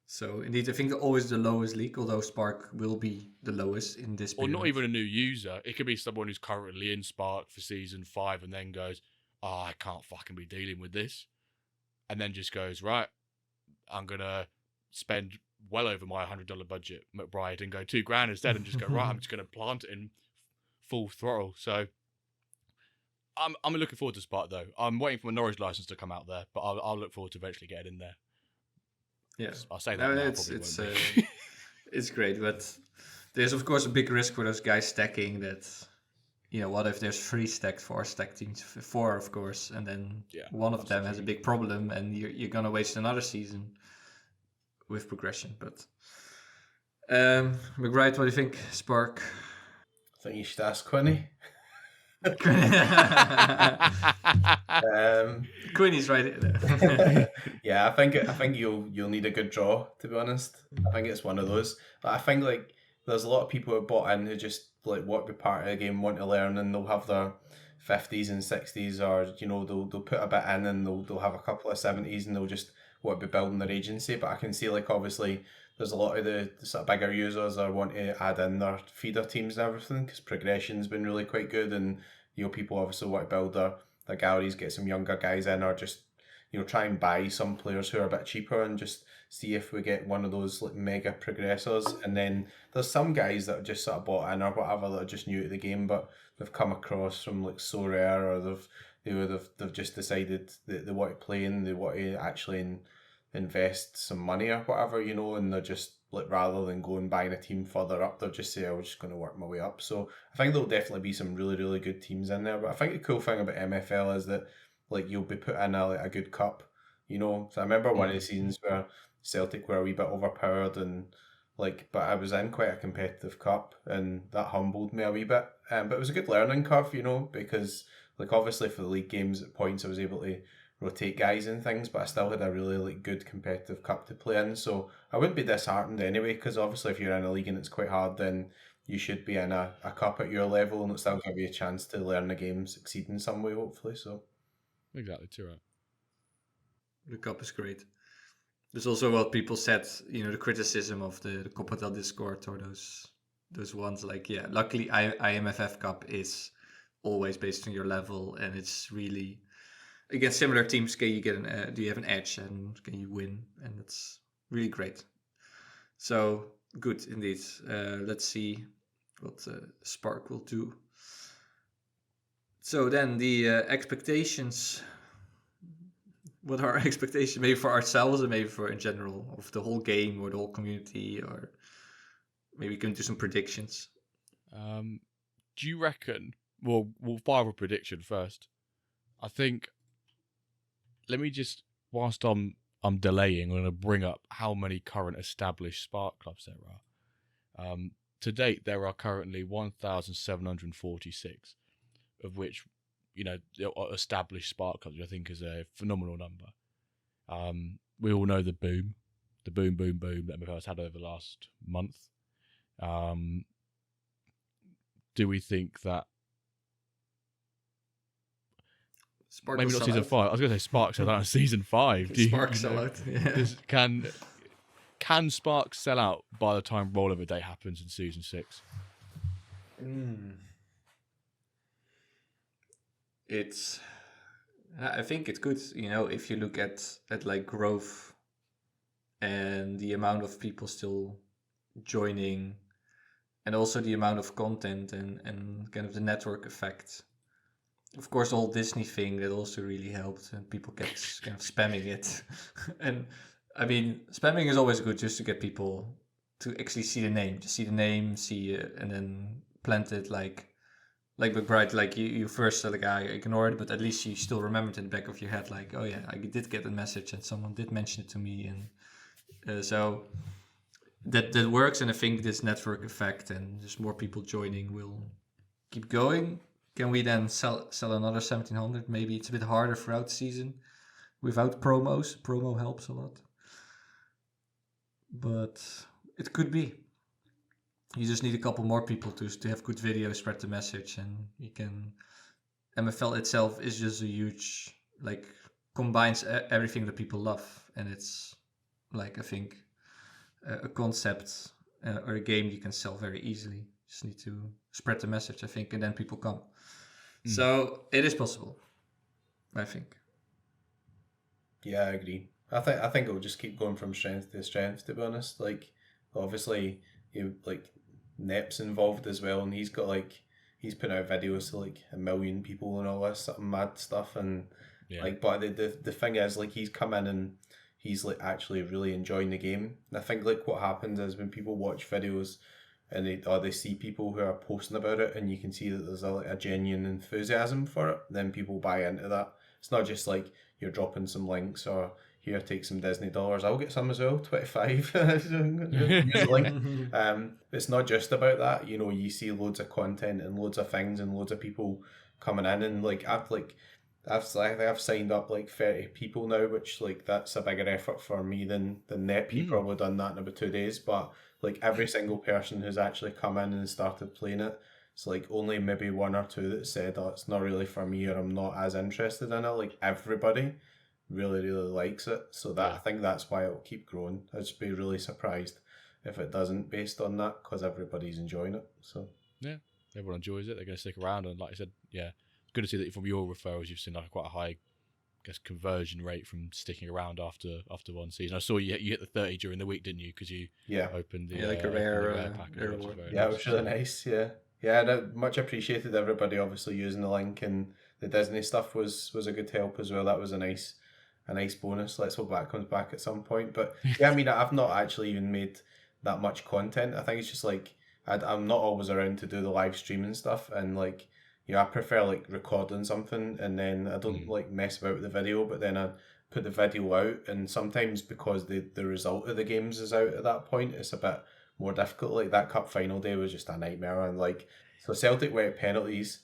So indeed, I think always the lowest league, although Spark will be the lowest in this period. Or not even a new user. It could be someone who's currently in Spark for season 5 and then goes, I can't fucking be dealing with this. And then just goes, right, I'm going to spend well over my $100 budget McBride and go $2,000 instead, and just go, right, I'm just going to plant it in full throttle. So I'm looking forward to Spark, though. I'm waiting for my Norwich license to come out there, but I'll look forward to eventually getting in there. Yeah, I'll say that now, it's great, but there's of course a big risk for those guys stacking that. What if there's 3 stacked, 4 stacked teams, 4 of course, and then one of them has a big problem, and you're gonna waste another season with progression. But McBride, what do you think? Spark? I think you should ask Quinny. Quinny's right. Yeah, I think you'll need a good draw, to be honest. I think it's one of those. But I think like there's a lot of people who are bought in who just like want to be part of the game, want to learn, and they'll have their 50s and 60s, or they'll put a bit in, and they'll have a couple of 70s, and they'll just want to be building their agency. But I can see like obviously there's a lot of the sort of bigger users that want to add in their feeder teams and everything, because progression's been really quite good, and people obviously want to build their galleries, get some younger guys in, or just try and buy some players who are a bit cheaper and just see if we get one of those like mega progressors. And then there's some guys that have just sort of bought in or whatever that are just new to the game, but they've come across from like so rare, or they've just decided that they want to play and they want to actually invest some money or whatever, and they're just like, rather than go and buying a team further up, they'll just say, I'm just going to work my way up. So I think there'll definitely be some really, really good teams in there. But I think the cool thing about MFL is that like you'll be put in a good cup, So I remember one of the seasons where Celtic were a wee bit overpowered and but I was in quite a competitive cup and that humbled me a wee bit. But it was a good learning curve, because like obviously for the league games at points I was able to rotate guys and things, but I still had a really good competitive cup to play in. So I wouldn't be disheartened anyway, because obviously if you're in a league and it's quite hard, then you should be in a cup at your level and it'll still give you a chance to learn the game, succeed in some way, hopefully. So exactly, too right. The cup is great. There's also what people said, the criticism of the Copa del Discord, or those ones luckily IMFF Cup is always based on your level, and it's really against similar teams. Can you do you have an edge, and can you win? And it's really great. So good indeed. Let's see what Spark will do. So then the expectations. What are our expectations? Maybe for ourselves and maybe for in general of the whole game or the whole community, or maybe we can do some predictions. Do you reckon? Well, we'll fire a prediction first. I think. Let me just, whilst I'm delaying, I'm going to bring up how many current established Spark clubs there are. To date, there are currently 1,746, of which, established Spark clubs, which I think is a phenomenal number. We all know the boom that MFL has had over the last month. Do we think that Spark maybe not season 5? I was going to say Spark sell out in season 5. Spark sell out. Yeah. Can Spark sell out by the time rollover day happens in season 6? I think it could. If you look at like growth and the amount of people still joining, and also the amount of content and kind of the network effect. Of course, the whole Disney thing, that also really helped, and people kept kind of spamming it. And I mean, spamming is always good, just to get people to actually see the name, and then plant it like McBride. Like you first I ignored it, but at least you still remembered in the back of your head, like, oh yeah, I did get a message and someone did mention it to me, and so that works. And I think this network effect and just more people joining will keep going. Can we then sell another 1,700? Maybe it's a bit harder throughout the season without promos. Promo helps a lot. But it could be. You just need a couple more people to have good videos, spread the message, and you can... MFL itself is just a huge, combines everything that people love. And it's, I think, a concept or a game you can sell very easily. Just need to spread the message, I think, and then people come. So it is possible, I think. Yeah, I agree. I think it'll just keep going from strength to strength, to be honest. Obviously, Nep's involved as well, and he's got he's putting out videos to 1 million people and all this sort of mad stuff, and but the thing is, he's come in and he's actually really enjoying the game. And I think what happens is when people watch videos and they see people who are posting about it, and you can see that there's a genuine enthusiasm for it, then people buy into that. It's not just you're dropping some links or here, take some Disney dollars. I'll get some as well, 25. Use a link. It's not just about that. You see loads of content and loads of things and loads of people coming in, and I've signed up 30 people now, which that's a bigger effort for me than Net. He probably done that in about 2 days, but every single person who's actually come in and started playing it, it's only maybe 1 or 2 that said, oh, it's not really for me, or I'm not as interested in it. Everybody really, really likes it. So that I think that's why it'll keep growing. I'd just be really surprised if it doesn't, based on that, because everybody's enjoying it. So yeah, everyone enjoys it. They're going to stick around, and like I said, yeah, good to see that from your referrals you've seen quite a high guess, conversion rate from sticking around after one season. I saw you hit the 30 during the week, didn't you? Because you opened the like a opened the rare package, rare which was award. very Yeah, it nice. was really nice. Yeah, and I much appreciated everybody obviously using the link, and the Disney stuff was a good help as well. That was a nice bonus. Let's hope that comes back at some point. But yeah, I mean, I've not actually even made that much content. I think it's just like I'm not always around to do the live streaming stuff, and like, I prefer like recording something, and then I don't like mess about with the video, but then I put the video out, and sometimes because the result of the games is out at that point, it's a bit more difficult. Like that cup final day was just a nightmare, and like, so Celtic went penalties,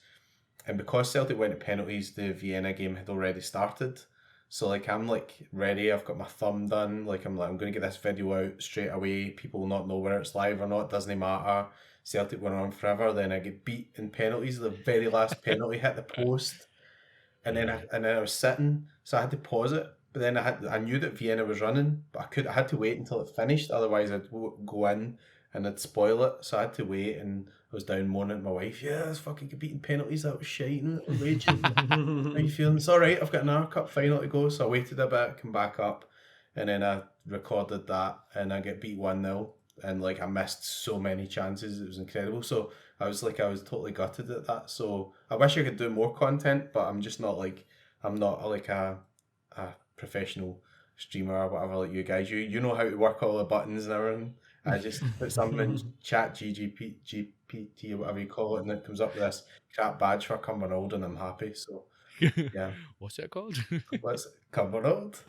and because Celtic went to penalties, the Vienna game had already started. So like, I'm like ready, I've got my thumb done, like I'm gonna get this video out straight away. People will not know whether it's live or not, doesn't matter. Celtic went on forever, then I get beat in penalties. The very last penalty hit the post, and then I was sitting, so I had to pause it. But then I knew that Vienna was running, but I had to wait until it finished, otherwise I'd go in and I'd spoil it. So I had to wait, and I was down moaning at my wife. Yeah, I was fucking beating penalties. That was shite. Raging. How you feeling? It's all right. I've got another cup final to go. So I waited a bit, come back up, and then I recorded that, and I get beat 1-0, and like I missed so many chances. It was incredible. So I was totally gutted at that. So I wish I could do more content, but I'm just not like, I'm not like a professional streamer or whatever like you guys. You know how to work all the buttons and everything. I just put something in chat GPT or whatever you call it, and it comes up with this crap badge for coming old, and I'm happy. So yeah. What's it called? What's coming old?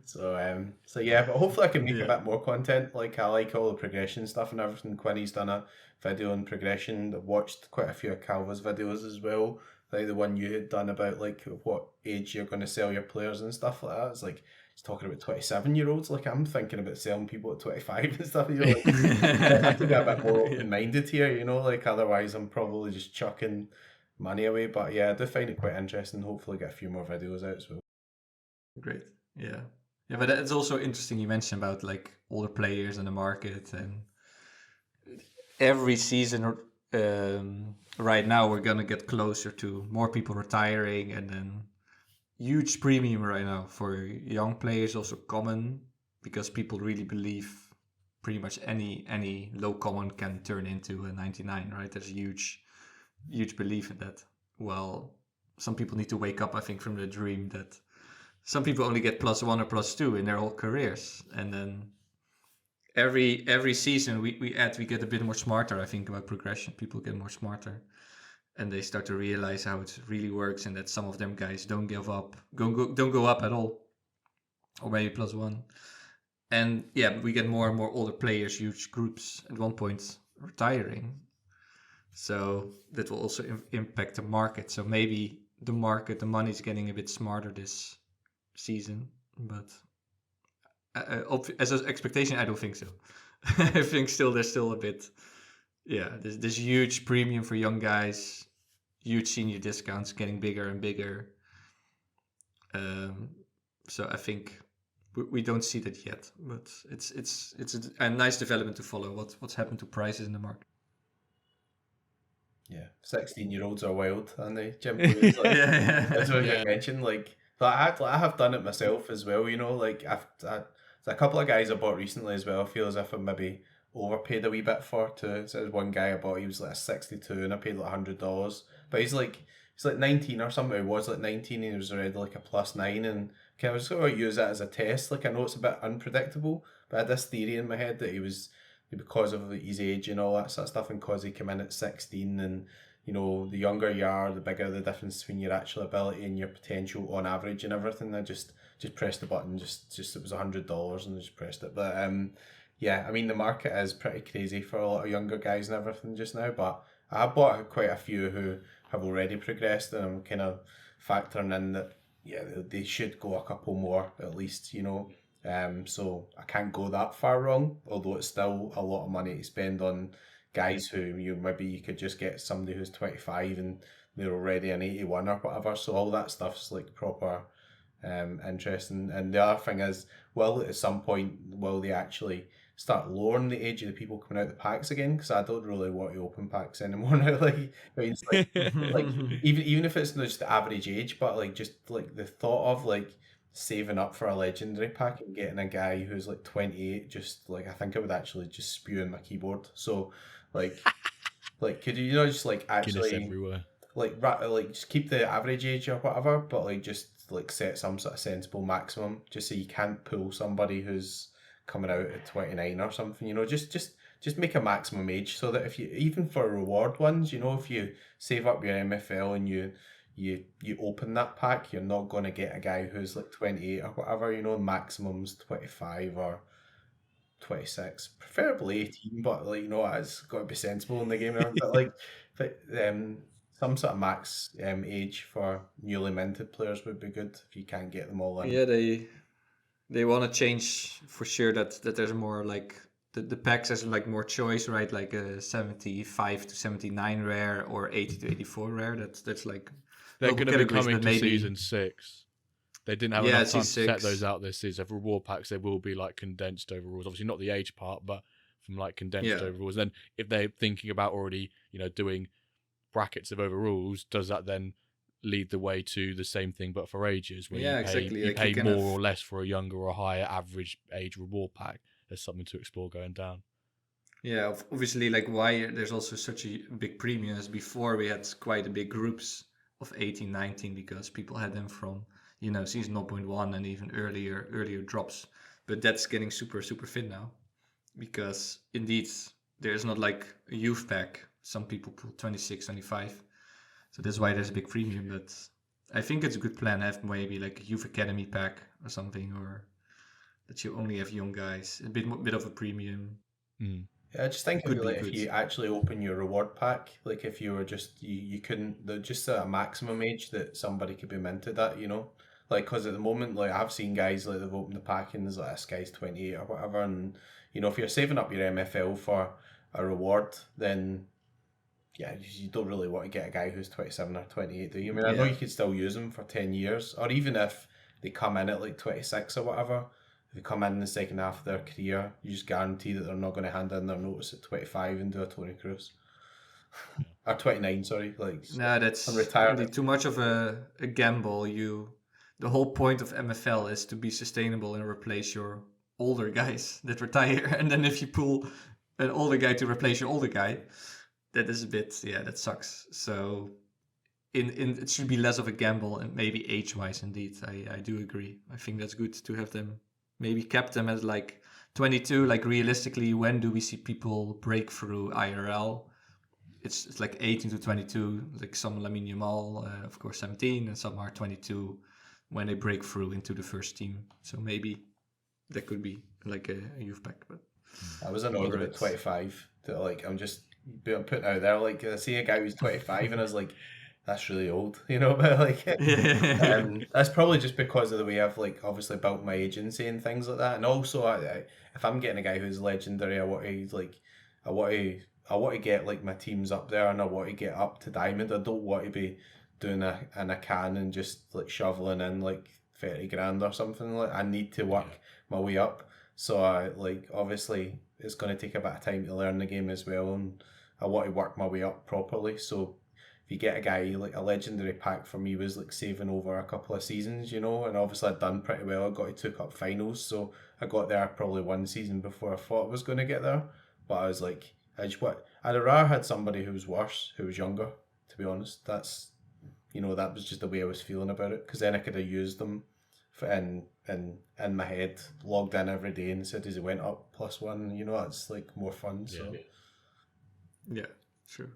So yeah, but hopefully I can make a bit more content. Like, I like all the progression stuff and everything. Quinny's done a video on progression. I've watched quite a few of Calva's videos as well. Like the one you had done about like what age you're going to sell your players and stuff like that. It's like he's talking about 27-year-olds. Like, I'm thinking about selling people at 25 and stuff. Like, I have to be a bit more open-minded here, like otherwise I'm probably just chucking money away. But yeah, I do find it quite interesting. Hopefully get a few more videos out as well. Great. Yeah, but it's also interesting you mentioned about like older players in the market, and every season right now we're gonna get closer to more people retiring, and then huge premium right now for young players, also common, because people really believe pretty much any low common can turn into a 99, right? There's a huge belief in that. Well, some people need to wake up, I think, from the dream that some people only get +1 or +2 in their whole careers, and then every season we get a bit more smarter, I think, about progression. People get more smarter, and they start to realize how it really works, and that some of them guys don't give up, don't go up at all, or maybe +1. And yeah, we get more and more older players, huge groups at one point retiring. So that will also impact the market. So maybe the money's getting a bit smarter this season, but as an expectation, I don't think so. I think there's still a bit, this huge premium for young guys, huge senior discounts getting bigger and bigger. So I think we don't see that yet, but it's a nice development to follow. What's happened to prices in the market. Yeah, 16-year-olds are wild, aren't they? Jimbo is like, that's what you mentioned. Like, but I have done it myself as well. Like there's a couple of guys I bought recently as well. I feel as if I maybe overpaid a wee bit for too. So there's one guy I bought. He was like a 62, and I paid like $100. But he's like 19 or something. He was like 19, and he was already like a +9. And I was just going to use that as a test. Like, I know it's a bit unpredictable, but I had this theory in my head that he was, because of his age and all that sort of stuff, and because he came in at 16, and the younger you are, the bigger the difference between your actual ability and your potential on average and everything. I just pressed the button, just it was $100, and I just pressed it. But yeah, I mean, the market is pretty crazy for a lot of younger guys and everything just now, but I bought quite a few who have already progressed, and I'm kind of factoring in that they should go a couple more at least, so I can't go that far wrong, although it's still a lot of money to spend on guys who maybe you could just get somebody who's 25 and they're already an 81 or whatever. So all that stuff's like proper interesting. And the other thing is, at some point, will they actually start lowering the age of the people coming out the packs again? Because I don't really want to open packs anymore now. Like, I mean, it's like even if it's not just the average age, but like just like the thought of like saving up for a legendary pack and getting a guy who's like 28, just like I think I would actually just spew in my keyboard. So like could you just like Guinness actually everywhere. like just keep the average age or whatever, but like just like set some sort of sensible maximum, just so you can't pull somebody who's coming out at 29 or something, just make a maximum age, so that if you, even for reward ones, if you save up your MFL and you open that pack, you're not going to get a guy who's like 28 or whatever, maximum's 25 or 26, preferably 18, but like, it's got to be sensible in the game. But like, some sort of max age for newly minted players would be good if you can't get them all in. Yeah, they want to change for sure that there's more like the packs has like more choice, right? Like a 75 to 79 rare or 80 to 84 rare. That's like they're going to be coming to maybe... season 6. They didn't have enough time to set those out this season. For reward packs, they will be like condensed overalls. Obviously not the age part, but from like condensed overalls. Then if they're thinking about already, doing brackets of overalls, does that then lead the way to the same thing but for ages, where you pay more or less for a younger or higher average age reward pack? There's something to explore going down. Yeah, obviously, like why there's also such a big premium as before we had quite a big groups of 18, 19 because people had them from season 0.1 and even earlier drops. But that's getting super thin now, because indeed there's not like a youth pack. Some people pull 26, 25. So that's why there's a big premium. But I think it's a good plan to have maybe like a youth academy pack or something, or that you only have young guys. A bit of a premium. Yeah, I just think if you actually open your reward pack, like if you were just you couldn't, just a maximum age that somebody could be minted at, like, because at the moment, like I've seen guys like they've opened the pack and there's like this guy's 28 or whatever, and if you're saving up your MFL for a reward, then yeah, you don't really want to get a guy who's 27 or 28, do you? I mean, I know you could still use them for 10 years, or even if they come in at like 26 or whatever, if they come in the second half of their career, you just guarantee that they're not going to hand in their notice at 25 and do a Tony Cruz. Or 29, sorry. Like, no, that's really too much of a gamble. The whole point of MFL is to be sustainable and replace your older guys that retire. And then if you pull an older guy to replace your older guy, that is a bit, that sucks. So it should be less of a gamble, and maybe age-wise, indeed. I do agree. I think that's good to have them, maybe cap them at like 22. Like realistically, when do we see people break through IRL? It's like 18 to 22, like some Lamine Yamal, of course 17, and some are 22 when they break through into the first team. So maybe that could be like a youth pack. But I was annoyed at 25. That like I'm just putting out there, like I see a guy who's 25 and I was like, that's really old, but like that's probably just because of the way I've like obviously built my agency and things like that. And also if I'm getting a guy who's legendary, I want to get like my teams up there, and I want to get up to diamond. I don't want to be doing a can and just like shoveling in like 30 grand or something. Like I need to work my way up. So obviously it's going to take a bit of time to learn the game as well, and I want to work my way up properly. So if you get a guy, like a legendary pack for me was like saving over a couple of seasons, and obviously I'd done pretty well. I got to took up finals, so I got there probably one season before I thought I was going to get there. But I was like, I'd rather had somebody who was worse, who was younger, to be honest. That's, that was just the way I was feeling about it, because then I could have used them in my head, logged in every day and said, as it went up +1, that's like more fun. So yeah, sure.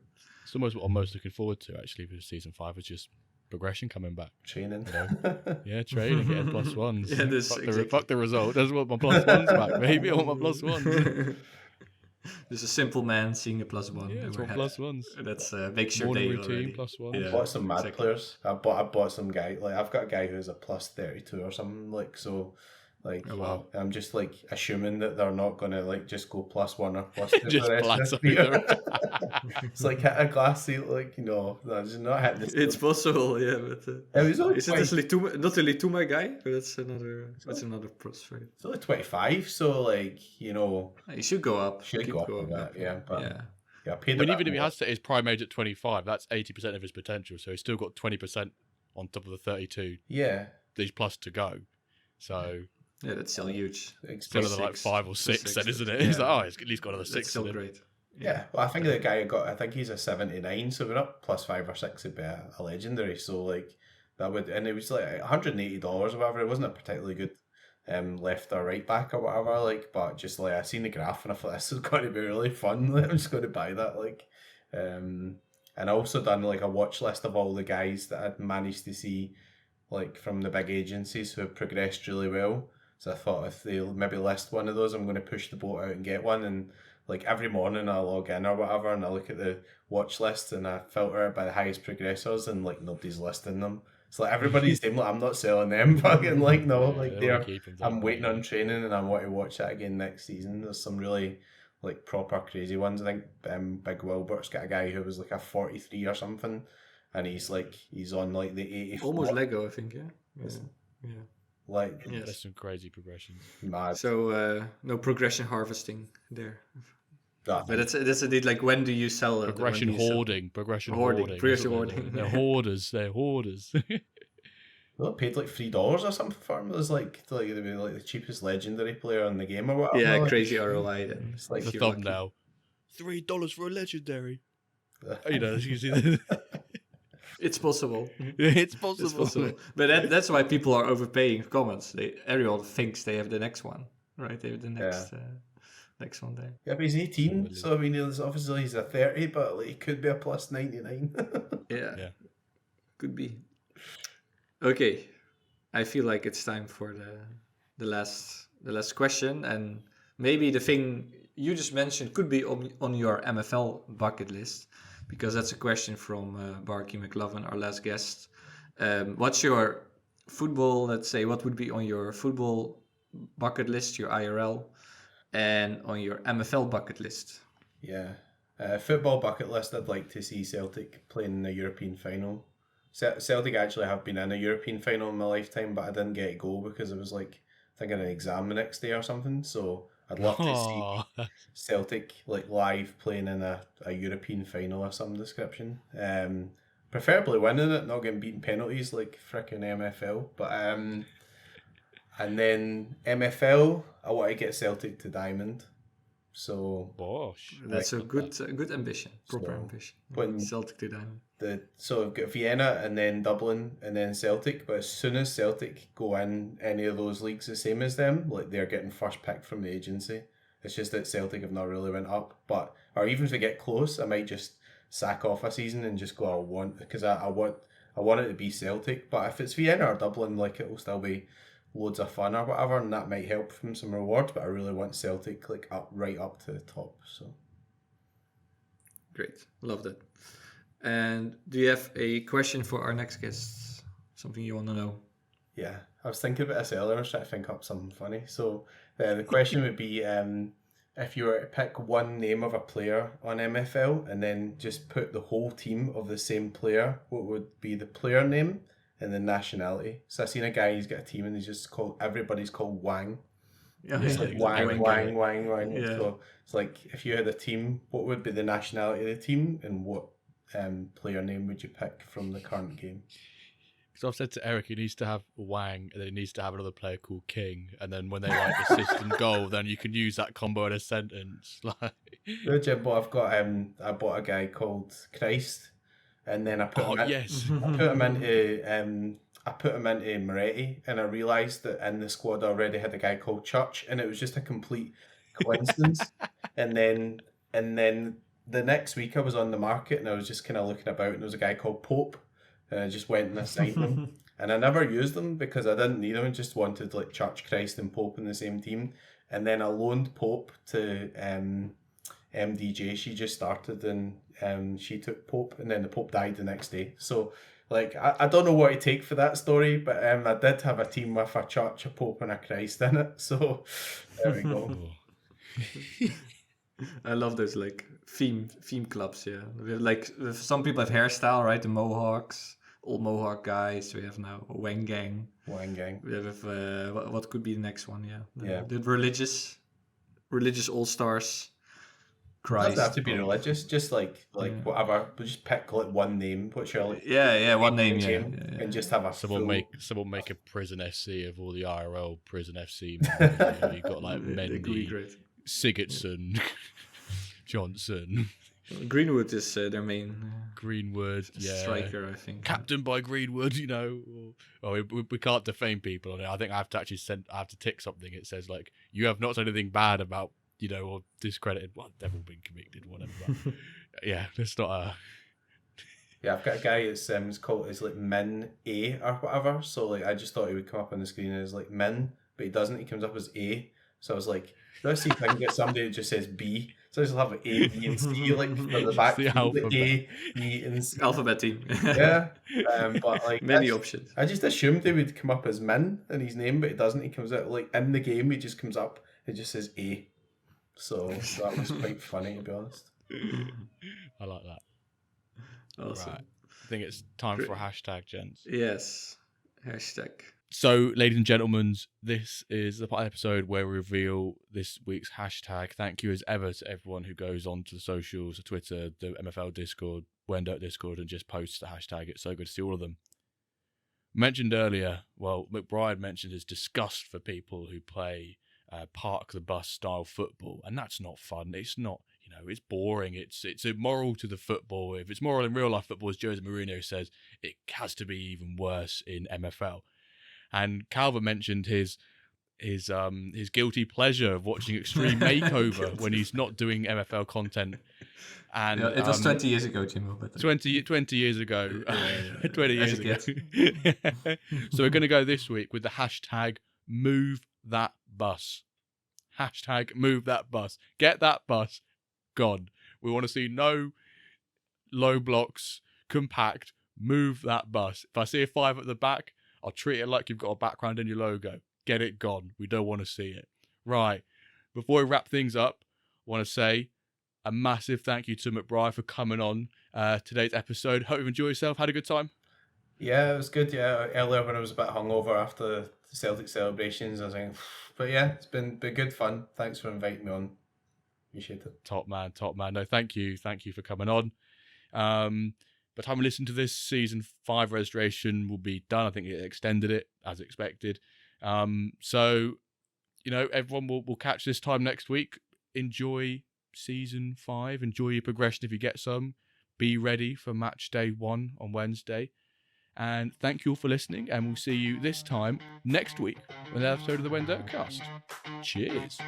It's almost what I'm most looking forward to actually for season 5, is just progression coming back. Training. Training, getting +1s. Yeah, fuck the result. I just want my +1s back, maybe. I want my +1s. There's a simple man seeing a +1. Yeah, it's +1s. That's makes your morning day routine already. +1. I bought some mad players. I bought some guy. Like I've got a guy who's a +32 or something. Like so, like I'm just like assuming that they're not gonna like just go +1 or +2. Just platter. It's like hit a glass ceiling, like, no, it's not hitting the ceiling. It's possible, yeah, but It was only is it not really too my guy? But that's another plus, right? It's only 25, so like, He should go up. should Keep go up going a bit, yeah. But yeah. I paid I mean, a even bit if he more. has set his prime age at 25, that's 80% of his potential. So he's still got 20% on top of the 32. Yeah. These plus to go. So Yeah, that's still huge. still another like 5 or 6, six, then, isn't it? yeah. He's like, oh, he's at least got another That's 6. still in him. great. Yeah, well, I think the guy I think he's a 79, so we're up plus 5 or 6 would be a legendary. So like that would, and it was like $180 or whatever. It wasn't a particularly good left or right back or whatever. Like, but just like I seen the graph and I thought this is going to be really fun. I'm just going to buy that. Like, and I also done like a watch list of all the guys that I'd managed to see, like from the big agencies who have progressed really well. So I thought if they maybe list one of those, I'm going to push the boat out and get one. And like every morning I log in or whatever and I look at the watch list and I filter it by the highest progressors and like nobody's listing them. It's like everybody's saying, like, I'm not selling them. Fucking like, no, like I'm waiting on training and I want to watch that again next season. There's some really like proper crazy ones. I think Big Wilbert's got a guy who was like a 43 or something and he's on like the 84. Almost Lego, I think, yeah. Yeah. Like, Yes. That's some crazy progressions. mad. So no progression harvesting there. That But that's indeed like when do you sell it? Progression When do you sell- hoarding. Progression Hoarding, hoarding. progression That's what hoarding. They're hoarders. They're hoarders. Well, paid like $3 or something for him. It was like the cheapest legendary player in the game or whatever. Yeah, like, crazy ROI then. It's like the if you're lucky. thumbnail. $3 for a legendary. You know, you see that. It's possible. It's possible. It's possible. But that's why people are overpaying comments. Everyone thinks they have the next one, right? They have the next one there. Yeah, but he's 18, so I mean, obviously he's a 30, but like, he could be a plus 99. Yeah. Could be. Okay, I feel like it's time for the last question, and maybe the thing you just mentioned could be on your MFL bucket list, because that's a question from Barky McLovin, our last guest. What's your football? Let's say what would be on your football bucket list, your IRL, and on your MFL bucket list? Yeah, football bucket list. I'd like to see Celtic playing in the European final. Celtic actually have been in a European final in my lifetime, but I didn't get to go because I was like, I think I had an exam the next day or something. So I'd love to see Celtic like live playing in a European final of some description. Preferably winning it, not getting beaten penalties like frickin' MFL. But and then MFL, I want to get Celtic to Diamond. So Bosh. That's a good ambition, proper So, ambition. when- Celtic to Diamond. So I've got Vienna and then Dublin and then Celtic, but as soon as Celtic go in any of those leagues the same as them, like they're getting first pick from the agency. It's just that Celtic have not really went up, or even if they get close, I might just sack off a season and just go because I want it to be Celtic. But if it's Vienna or Dublin, like it will still be loads of fun or whatever, and that might help from some rewards. But I really want Celtic like right up to the top. So Great, love that. And do you have a question for our next guest? Something you want to know? yeah, I was thinking about this earlier. I was trying to think up something funny. So the question would be, if you were to pick one name of a player on MFL and then just put the whole team of the same player, what would be the player name and the nationality? So I seen a guy, he's got a team and everybody's called Wang. Yeah, It's like Wang. Yeah. So it's like, if you had a team, what would be the nationality of the team and what player name would you pick from the current game? So I've said to Eric, he needs to have Wang, and then he needs to have another player called King, and then when they like assist and goal, then you can use that combo in a sentence. Like, No, Jimbo, I bought a guy called Christ, and then I put him into Moretti, and I realised that in the squad I already had a guy called Church, and it was just a complete coincidence. and then the next week I was on the market and I was just kind of looking about, and there was a guy called Pope, and I just went and I signed him. And I never used them because I didn't need them. I just wanted like Church, Christ and Pope in the same team. And then I loaned Pope to MDJ. She just started and she took Pope, and then the Pope died the next day. So like I don't know what to take for that story, but I did have a team with a Church, a Pope and a Christ in it. So there we go. I love those like theme clubs. Yeah, we have, like some people have hairstyle, right? The Mohawks, old Mohawk guys. We have now a Wang Gang. Wang Gang. We have what could be the next one? Yeah, Yeah. The religious all stars. It Christ. doesn't have to be religious, just like whatever. But just pick like one name, which you're like one name, yeah. and just have a Someone full... make a prison FC of all the IRL prison FC. members. You've got like Mendy, Sigurdsson, Johnson. Greenwood is their main Greenwood, striker, I think. Captain by Greenwood, you know. We can't defame people on it. I think I have to tick something. It says like, you have not said anything bad about, you know, or discredited. Well, they've all been convicted, whatever. But yeah, that's not a. Yeah, I've got a guy that's called like Min A or whatever. So like, I just thought he would come up on the screen as like Min, but he doesn't. He comes up as A. So I was like, let's see if I can get somebody that just says B. So I just have A, B, and C like for the back. The alphabet. A, B, and C. Alphabet team. Yeah, but like many options. I just assumed he would come up as Min in his name, but he doesn't. He comes out like in the game. He just comes up. It just says A. So that was quite funny, to be honest. I like that. Awesome. Right. I think it's time for a hashtag, gents. Yes. Hashtag. So, ladies and gentlemen, this is the episode where we reveal this week's hashtag. Thank you as ever to everyone who goes on to the socials, the Twitter, the MFL Discord, WenDirk Discord, and just posts the hashtag. It's so good to see all of them. Mentioned earlier, well, McBride mentioned his disgust for people who play park the bus style football, and that's not fun. It's not, you know, it's boring. It's immoral to the football. If it's moral in real life football, as Jose Mourinho says, it has to be even worse in MFL. And Calva mentioned his guilty pleasure of watching Extreme Makeover when he's not doing MFL content. And yeah, it was 20 years ago, Jimbo. But 20 years ago. 20 years ago. So we're going to go this week with the hashtag move that bus. Hashtag move that bus. Get that bus gone. We want to see no low blocks, compact. Move that bus. If I see a 5 at the back, I'll treat it like you've got a background in your logo. Get it gone. We don't want to see it. Right. Before we wrap things up, I want to say a massive thank you to McBride for coming on today's episode. Hope you enjoyed yourself. Had a good time? Yeah, it was good. Yeah, earlier when I was a bit hungover after the Celtic celebrations, I was like, but yeah, it's been good fun. Thanks for inviting me on. Appreciate it. Top man. No, thank you for coming on. By the time we listen to this, season 5 registration will be done. I think it extended it as expected. So, you know, everyone will catch this time next week. Enjoy season 5. Enjoy your progression if you get some. Be ready for match day 1 on Wednesday. And thank you all for listening. And we'll see you this time next week with an episode of the WenDirkCast. Cheers.